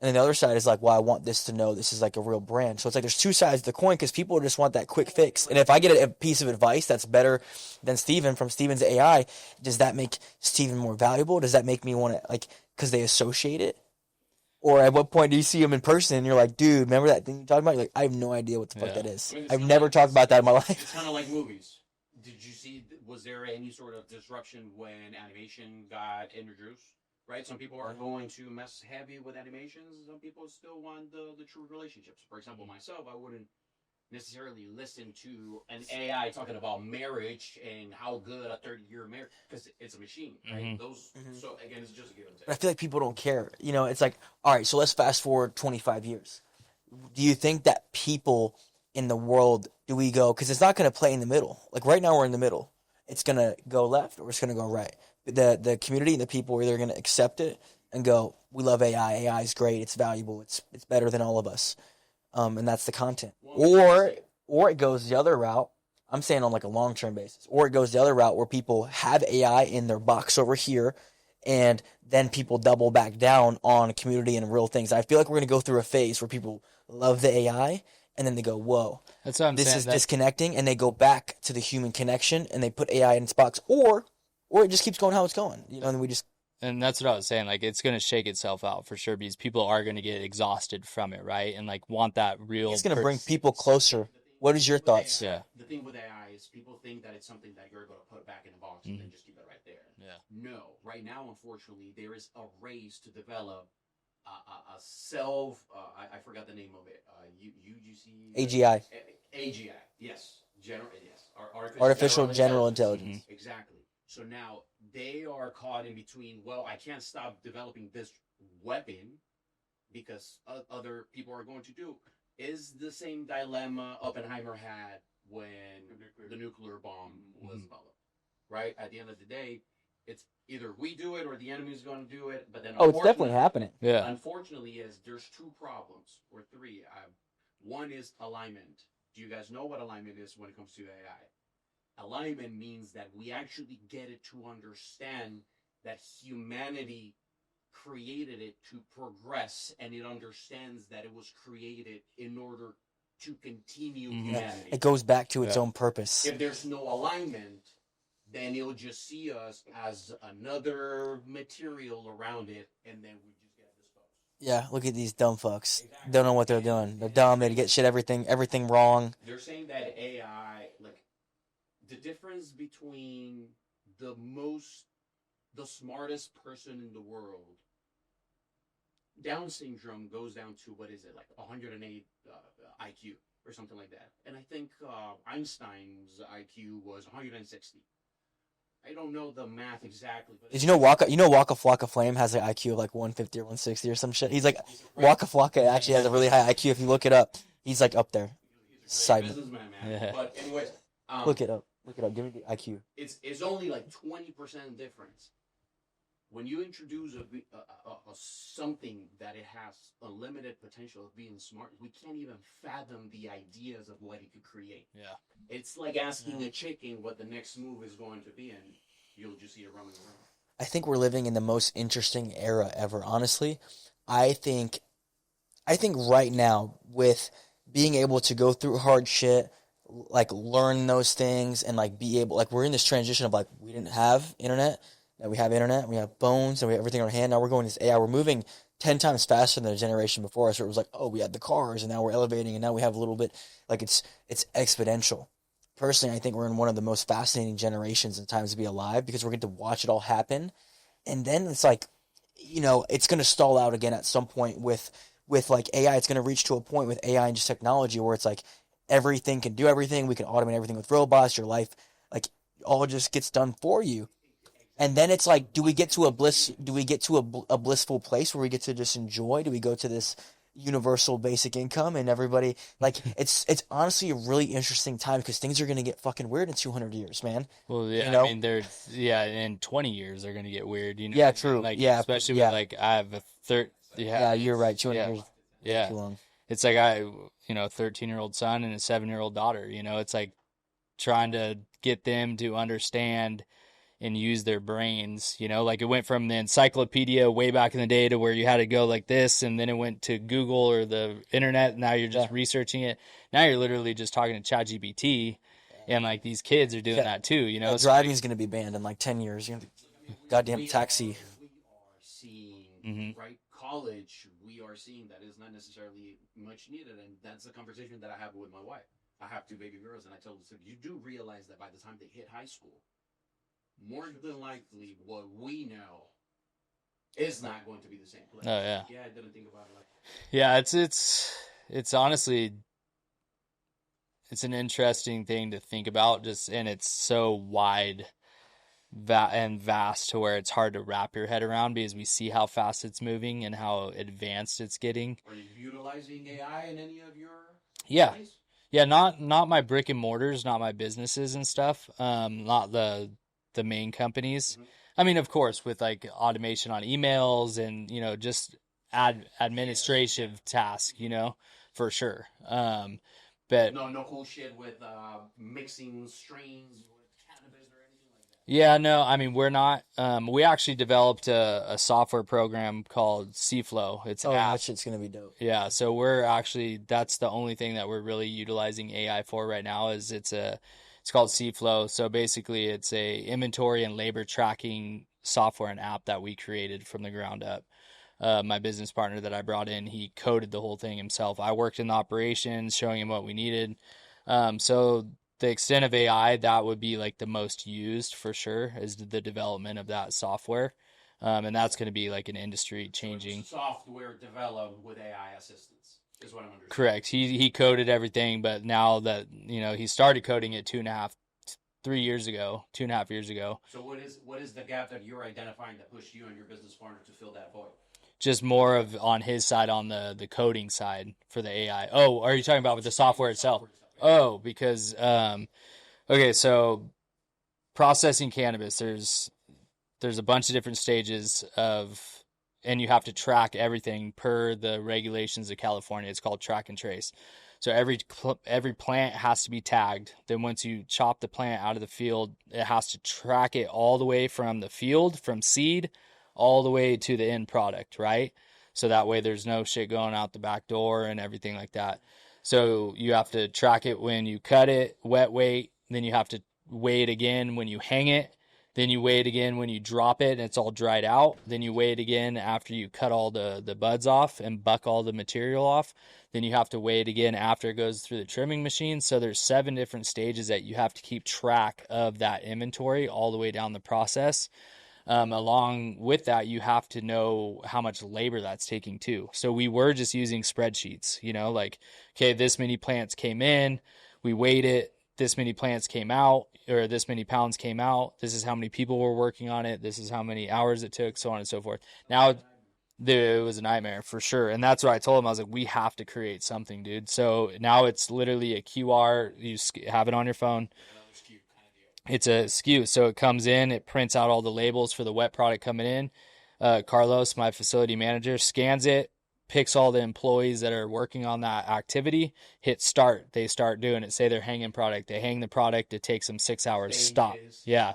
And then the other side is like, well, I want this to know this is like a real brand. So it's like there's two sides of the coin because people just want that quick fix. And if I get a piece of advice that's better than Steven from Steven's AI, does that make Steven more valuable? Does that make me want to, like, because they associate it? Or at what point do you see him in person and you're like, dude, remember that thing you talked about? You're like, I have no idea what the fuck Yeah. that is. I mean, I've never talked about that in my life. It's kind of like movies. Did you see? Was there any sort of disruption when animation got introduced? Right. Some people are going to mess heavy with animations. Some people still want the true relationships. For example, myself, I wouldn't necessarily listen to an AI talking about marriage and how good a 30-year marriage, because it's a machine, right? Mhm. Those. So again, it's just a give and take. But I feel like people don't care. You know, it's like, all right, so let's fast forward 25 years. Do you think that people in the world, do we go, because it's not going to play in the middle. Like right now we're in the middle. It's going to go left or it's going to go right. The community and the people are either going to accept it and go, we love AI. AI is great. It's valuable. It's better than all of us. And that's the content. Or it goes the other route. I'm saying on like a long-term basis. Or it goes the other route where people have AI in their box over here and then people double back down on community and real things. I feel like we're going to go through a phase where people love the AI and then they go, whoa, That's what I'm this saying. is disconnecting, and they go back to the human connection and they put AI in its box, or it just keeps going how it's going, you know, and we just And that's what I was saying. Like, it's going to shake itself out for sure because people are going to get exhausted from it, right? And like want that real. it's going to bring people closer. What is your thoughts? Yeah. The thing with AI is people think that it's something that you're going to put back in the box and then just keep it right there. Yeah. No, right now, unfortunately, there is a race to develop a self. I forgot the name of it. UGC. AGI. AGI. Yes. Yes. Artificial general intelligence. Exactly. So now they are caught in between. Well, I can't stop developing this weapon because other people are going to do. Is the same dilemma Oppenheimer had when the nuclear bomb was developed, right? At the end of the day, it's either we do it or the enemy is going to do it. But then, Oh, it's definitely happening. Yeah. Unfortunately, there's two problems or three. One is alignment. Do you guys know what alignment is when it comes to AI? Alignment means that we actually get it to understand that humanity created it to progress, and it understands that it was created in order to continue humanity. It goes back to its own purpose. If there's no alignment, then it'll just see us as another material around it, and then we just get disposed. Yeah, look at these dumb fucks. Don't know what they're doing. They're dumb. They get everything wrong. They're saying that AI, like, the difference between the smartest person in the world, Down syndrome goes down to, what is it, like 108 IQ or something like that. And I think Einstein's IQ was 160. I don't know the math exactly, but Did you know Waka Flocka Flame has an IQ of like 150 or 160 or some shit? He's like Waka Flocka actually has a really high IQ. If you look it up, he's like up there. he's a Side great note. businessman, man. Yeah. But anyways, Look it up. Give me the IQ. it's only like 20% difference. When you introduce a something that it has unlimited potential of being smart, we can't even fathom the ideas of what it could create. Yeah. It's like asking a chicken what the next move is going to be, and you'll just see it running around. I think we're living in the most interesting era ever. Honestly, I think right now with being able to go through hard shit, like learn those things and like be able, like we're in this transition of like we didn't have internet, now we have internet, we have phones, and we have everything in our hand. Now we're going to this AI. We're moving 10 times faster than the generation before us. Where it was like, oh, we had the cars, and now we're elevating, and now we have a little bit. Like it's exponential. Personally, I think we're in one of the most fascinating generations and times to be alive because we're going to watch it all happen, and then it's like, it's going to stall out again at some point with like AI. It's going to reach to a point with AI and just technology where it's like everything can do everything. We can automate everything with robots. Your life, like, all just gets done for you. And then it's like, do we get to a blissful place where we get to just enjoy? Do we go to this universal basic income and everybody, like, it's honestly a really interesting time because things are going to get fucking weird in 200 years, man. Well, yeah, You know? I mean, in 20 years they're gonna get weird, Yeah, true. Like, Yeah, especially yeah. with like I have a third. Yeah, you're right. 200 yeah, years is yeah. too long. It's like a 13-year-old son and a 7-year-old daughter. It's like trying to get them to understand and use their brains. Like it went from the encyclopedia way back in the day to where you had to go like this, and then it went to Google or the internet. Now you're just researching it. Now you're literally just talking to ChatGPT, and like these kids are doing that too. Driving is going to be banned in like 10 years. Goddamn taxi. We are seeing, Mhm. right? College, we are seeing that is not necessarily much needed, and that's the conversation that I have with my wife. I have 2 baby girls, and I tell them, you do realize that by the time they hit high school, more than likely, what we know is not going to be the same place. Oh yeah. Yeah, I didn't think about it like that. Yeah, it's honestly, it's an interesting thing to think about, and it's so wide and vast to where it's hard to wrap your head around because we see how fast it's moving and how advanced it's getting. Are you utilizing AI in any of your plays? Yeah, not my brick and mortars, not my businesses and stuff. Not the main companies. Mhm. I mean, of course, with like automation on emails and just administrative tasks, for sure. But no cool shit with mixing strains with cannabis or anything like that. yeah, no, I mean, we're not. We actually developed a software program called Cflow. It's an app. That shit's gonna be dope. Yeah, so that's the only thing that we're really utilizing AI for right now is it's called Cflow. So basically it's a inventory and labor tracking software and app that we created from the ground up. My business partner that I brought in, he coded the whole thing himself. I worked in the operations, showing him what we needed. So the extent of AI, that would be like the most used for sure, is the development of that software. And that's going to be like an industry changing. So software developed with AI assistance is what I'm understanding. Correct. He coded everything, but now that he started coding it 2.5 years ago. So what is the gap that you're identifying that pushed you and your business partner to fill that void? Just more of on his side, on the coding side for the AI. Oh, are you talking about with the software itself? Oh, because okay, so processing cannabis, there's a bunch of different stages and you have to track everything per the regulations of California. It's called track and trace. So every plant has to be tagged. Then once you chop the plant out of the field, it has to track it all the way from the field, from seed, all the way to the end product, right? So that way there's no shit going out the back door and everything like that. So you have to track it when you cut it, wet weight, then you have to weigh it again when you hang it, then you weigh it again when you drop it and it's all dried out, then you weigh it again after you cut all the buds off and buck all the material off, then you have to weigh it again after it goes through the trimming machine. So there's 7 different stages that you have to keep track of that inventory all the way down the process. Along with that, you have to know how much labor that's taking too. So we were just using spreadsheets, like, okay, this many plants came in, we weighed it, this many plants came out, or this many pounds came out. This is how many people were working on it. This is how many hours it took, so on and so forth. Now, it was a nightmare for sure. And that's what I told him. I was like, we have to create something, dude. So now it's literally a QR. You have it on your phone. It's a SKU. So it comes in, it prints out all the labels for the wet product coming in. Carlos, my facility manager, scans it, picks all the employees that are working on that activity, hit start. They start doing it. Say they're hanging product. They hang the product. It takes them 6 hours. Stop. Yeah.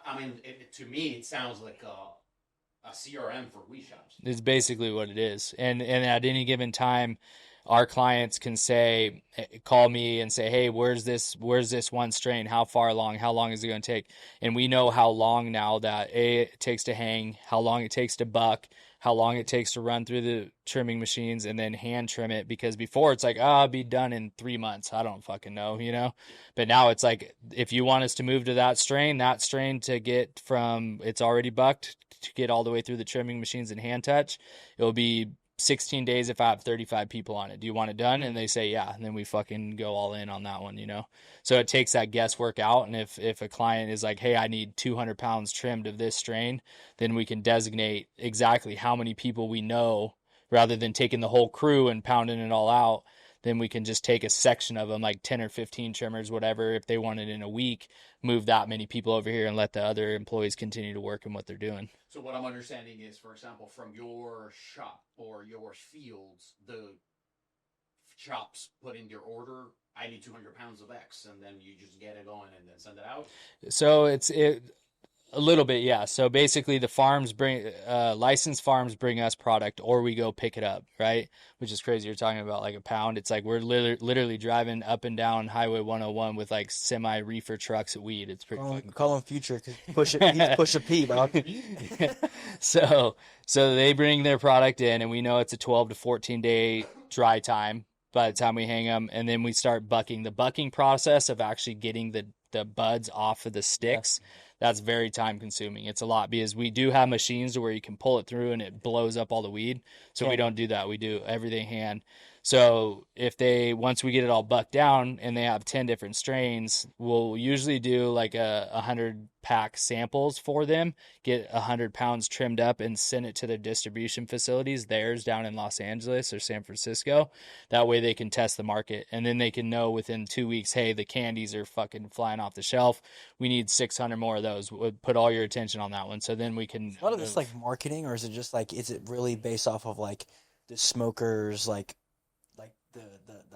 I mean, to me, it sounds like a CRM for weed shops. It's basically what it is. And at any given time, our clients can say, call me and say, hey, where's this one strain? How far along? How long is it going to take? And we know how long now that it takes to hang, how long it takes to buck, how long it takes to run through the trimming machines and then hand trim it. Because before it's like, I'll be done in 3 months. I don't fucking know, you know? But now it's like, if you want us to move to that strain to get from it's already bucked to get all the way through the trimming machines and hand touch, it'll be 16 days if I have 35 people on it. Do you want it done? And they say, yeah. And then we fucking go all in on that one, you know? So it takes that guesswork out. And if a client is like, hey, I need 200 pounds trimmed of this strain, then we can designate exactly how many people we know rather than taking the whole crew and pounding it all out. Then we can just take a section of them, like 10 or 15 trimmers, whatever. If they want it in a week, move that many people over here and let the other employees continue to work in what they're doing. So what I'm understanding is, for example, from your shop or your fields, the shops put in their order, I need 200 pounds of X, and then you just get it going and then send it out? So it's a little bit, yeah. So basically the farms licensed farms bring us product, or we go pick it up, right? Which is crazy. You're talking about like a pound. It's like we're literally driving up and down Highway 101 with like semi reefer trucks of weed. It's pretty fucking call him Future, cause push a P, bro. So they bring their product in, and we know it's a 12 to 14 day dry time by the time we hang them, and then we start bucking. The bucking process of actually getting the buds off of the sticks, that's very time consuming. It's a lot because we do have machines where you can pull it through and it blows up all the weed. So we don't do that. We do everything hand. So once we get it all bucked down and they have 10 different strains, we'll usually do like 100 pack samples for them, get 100 pounds trimmed up and send it to their distribution facilities, theirs down in Los Angeles or San Francisco. That way they can test the market, and then they can know within 2 weeks, hey, the candies are fucking flying off the shelf. We need 600 more of those. We'll put all your attention on that one. So then we can. A lot of this like marketing, or is it just like, is it really based off of like the smokers, like the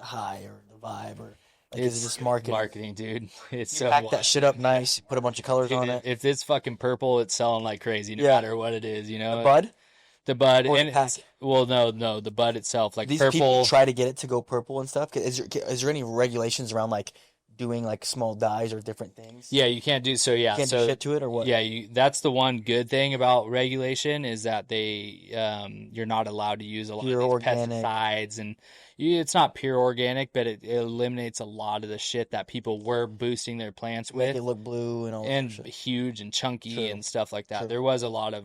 high or the vibe, or like is it just marketing, dude? It's you pack that shit up nice, you put a bunch of colors on it. If it's fucking purple, it's selling like crazy, no matter what it is, you know. The bud or and the pack? Well, no, the bud itself, like these purple. People try to get it to go purple and stuff. Is there any regulations around like doing like small dyes or different things? Yeah, you can't do so. Yeah, you can't do shit to it or what? Yeah, that's the one good thing about regulation is that you're not allowed to use a lot of these pesticides, and it's not pure organic, but it eliminates a lot of the shit that people were boosting their plants with. They look blue and all and huge and chunky and stuff like that. True. There was a lot of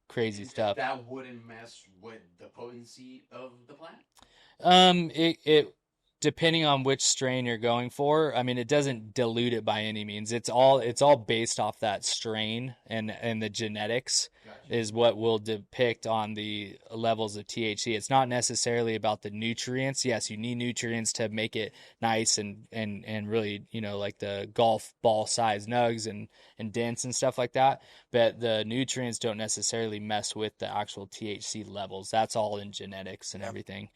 crazy stuff. That wouldn't mess with the potency of the plant? It depending on which strain you're going for, I mean, it doesn't dilute it by any means. It's all based off that strain and the genetics. Gotcha. Is what will depict on the levels of THC. It's not necessarily about the nutrients. Yes, you need nutrients to make it nice and really, you know, like the golf ball size nugs and dense and stuff like that. But the nutrients don't necessarily mess with the actual THC levels. That's all in genetics and everything.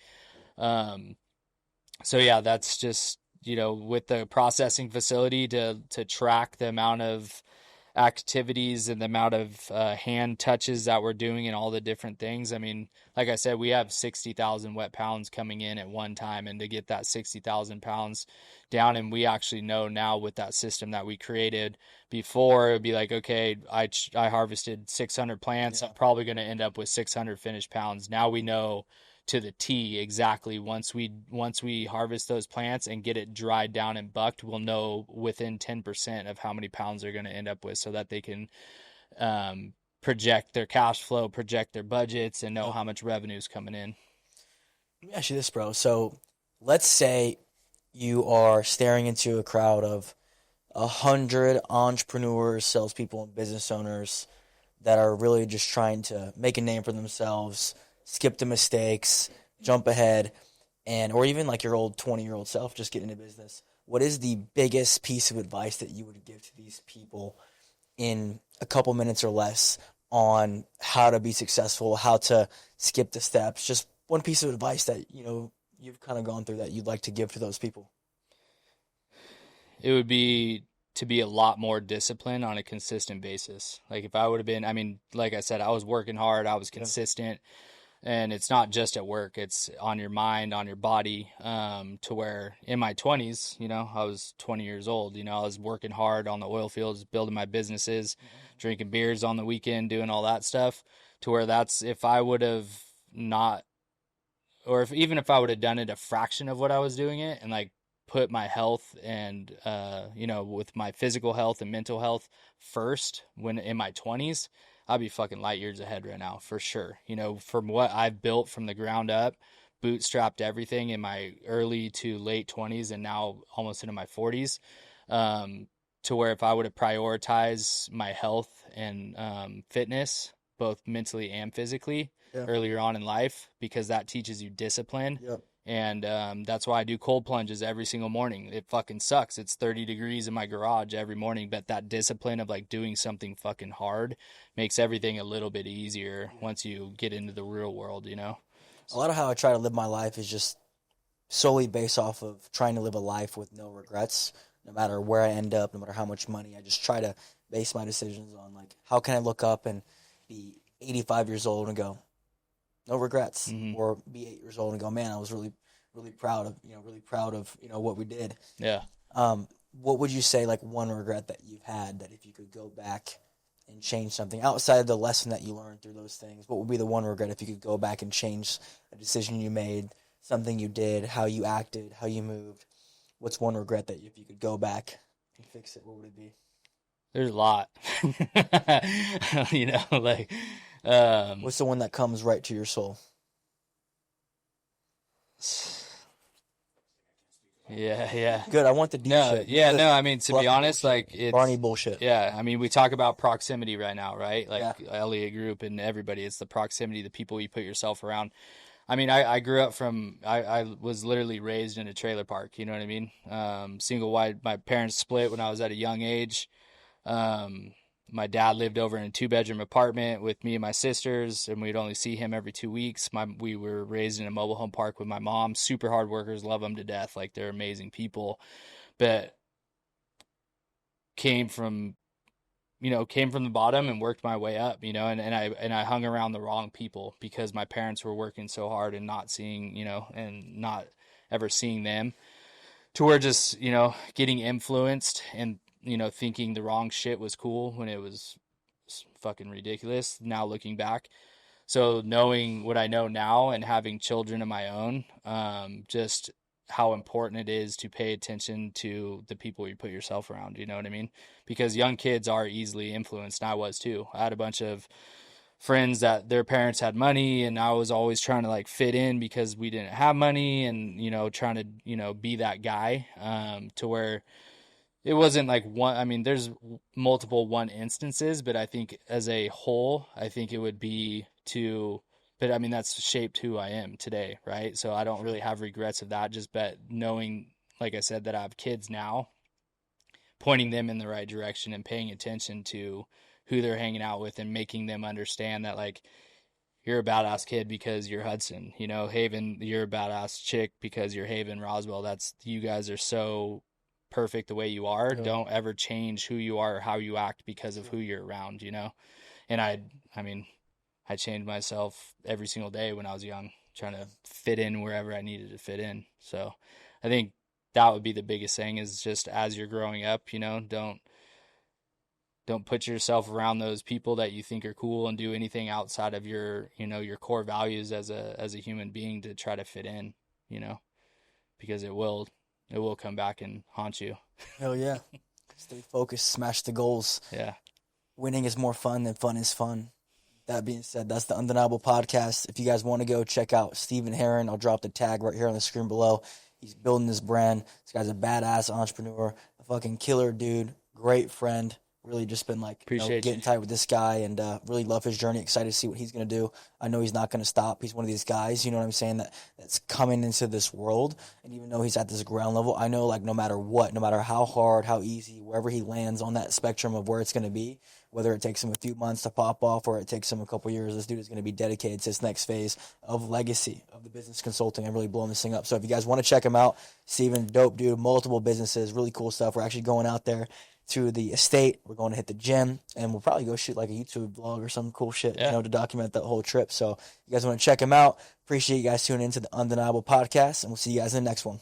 So yeah, that's just, you know, with the processing facility to track the amount of activities and the amount of hand touches that we're doing and all the different things. I mean, like I said, we have 60,000 wet pounds coming in at one time, and to get that 60,000 pounds down, and we actually know now with that system that we created before, it'd be like, okay, I harvested 600 plants. I'm probably going to end up with 600 finished pounds. Now we know to the T exactly. Once we harvest those plants and get it dried down and bucked, we'll know within 10% of how many pounds they're going to end up with, so that they can project their cash flow, project their budgets, and know how much revenue is coming in. Let me ask you this, bro. So let's say you are staring into a crowd of 100 entrepreneurs, salespeople, and business owners that are really just trying to make a name for themselves, skip the mistakes, jump ahead, and or even like your old 20-year-old self just getting into business. What is the biggest piece of advice that you would give to these people in a couple minutes or less on how to be successful, how to skip the steps? Just one piece of advice that, you've kind of gone through that you'd like to give to those people. It would be to be a lot more disciplined on a consistent basis. Like if I would have been, I mean, like I said, I was working hard, I was consistent, and it's not just at work, it's on your mind, on your body, to where in my 20s, I was 20 years old, I was working hard on the oil fields, building my businesses, drinking beers on the weekend, doing all that stuff, to where that's, if I would have not, or even if I would have done it a fraction of what I was doing it, and like put my health and with my physical health and mental health first when in my 20s, I'd be fucking light years ahead right now for sure. From what I've built from the ground up, bootstrapped everything in my early to late 20s and now almost into my 40s, to where if I would have prioritized my health and fitness both mentally and physically earlier on in life, because that teaches you discipline. Yep. And that's why I do cold plunges every single morning. It fucking sucks. It's 30 degrees in my garage every morning, but that discipline of like doing something fucking hard makes everything a little bit easier once you get into the real world, A lot of how I try to live my life is just solely based off of trying to live a life with no regrets, no matter where I end up, no matter how much money. I just try to base my decisions on like, how can I look up and be 85 years old and go, no regrets, or be 8 years old and go, man, I was really, really proud of, what we did. Yeah. What would you say, like one regret that you've had that if you could go back and change something outside of the lesson that you learned through those things, what would be the one regret if you could go back and change a decision you made, something you did, how you acted, how you moved? What's one regret that if you could go back and fix it, what would it be? There's a lot, like, what's the one that comes right to your soul? Yeah. Good. I want the deep shit. No. I mean, to be honest, like it's Barney bullshit. Yeah, I mean, we talk about proximity right now, right? Like Elliott Group and everybody. It's the proximity, the people you put yourself around. I mean, I grew up I was literally raised in a trailer park. You know what I mean? Single wide. My parents split when I was at a young age. My dad lived over in a 2-bedroom apartment with me and my sisters, and we'd only see him every 2 weeks. We were raised in a mobile home park with my mom. Super hard workers, love them to death. Like they're amazing people, but came from the bottom and worked my way up, and I hung around the wrong people because my parents were working so hard and not seeing, and not ever seeing them, to where just, getting influenced and, thinking the wrong shit was cool when it was fucking ridiculous now looking back. So knowing what I know now and having children of my own, just how important it is to pay attention to the people you put yourself around, you know what I mean? Because young kids are easily influenced, and I was too. I had a bunch of friends that their parents had money, and I was always trying to like fit in because we didn't have money, and trying to be that guy, to where it wasn't like one. I mean, there's multiple one instances, but I think as a whole, I think it would be to, but I mean, that's shaped who I am today, right? So I don't really have regrets of that, just but knowing, like I said, that I have kids now, pointing them in the right direction and paying attention to who they're hanging out with and making them understand that, like, you're a badass kid because you're Hudson, Haven, you're a badass chick because you're Haven Roswell. You guys are so perfect the way you are. Yeah. Don't ever change who you are or how you act because of who you're around, And I changed myself every single day when I was young, trying to fit in wherever I needed to fit in. So I think that would be the biggest thing, is just as you're growing up, don't put yourself around those people that you think are cool and do anything outside of your, your core values as a human being to try to fit in, because it will come back and haunt you. Hell yeah. Stay focused, smash the goals. Yeah. Winning is more fun than fun is fun. That being said, that's the Undeniable Podcast. If you guys want to go check out Stephen Herron, I'll drop the tag right here on the screen below. He's building this brand. This guy's a badass entrepreneur, a fucking killer dude, great friend. Really just been like getting tight with this guy and really love his journey. Excited to see what he's going to do. I know he's not going to stop. He's one of these guys, you know what I'm saying, that's coming into this world. And even though he's at this ground level, I know like no matter what, no matter how hard, how easy, wherever he lands on that spectrum of where it's going to be, whether it takes him a few months to pop off or it takes him a couple years, this dude is going to be dedicated to this next phase of legacy of the business consulting and really blowing this thing up. So if you guys want to check him out, Steven, dope dude, multiple businesses, really cool stuff. We're actually going out there to the estate. We're going to hit the gym, and we'll probably go shoot like a YouTube vlog or some cool shit, to document that whole trip. So you guys want to check him out. Appreciate you guys tuning into the Undeniable Podcast, and we'll see you guys in the next one.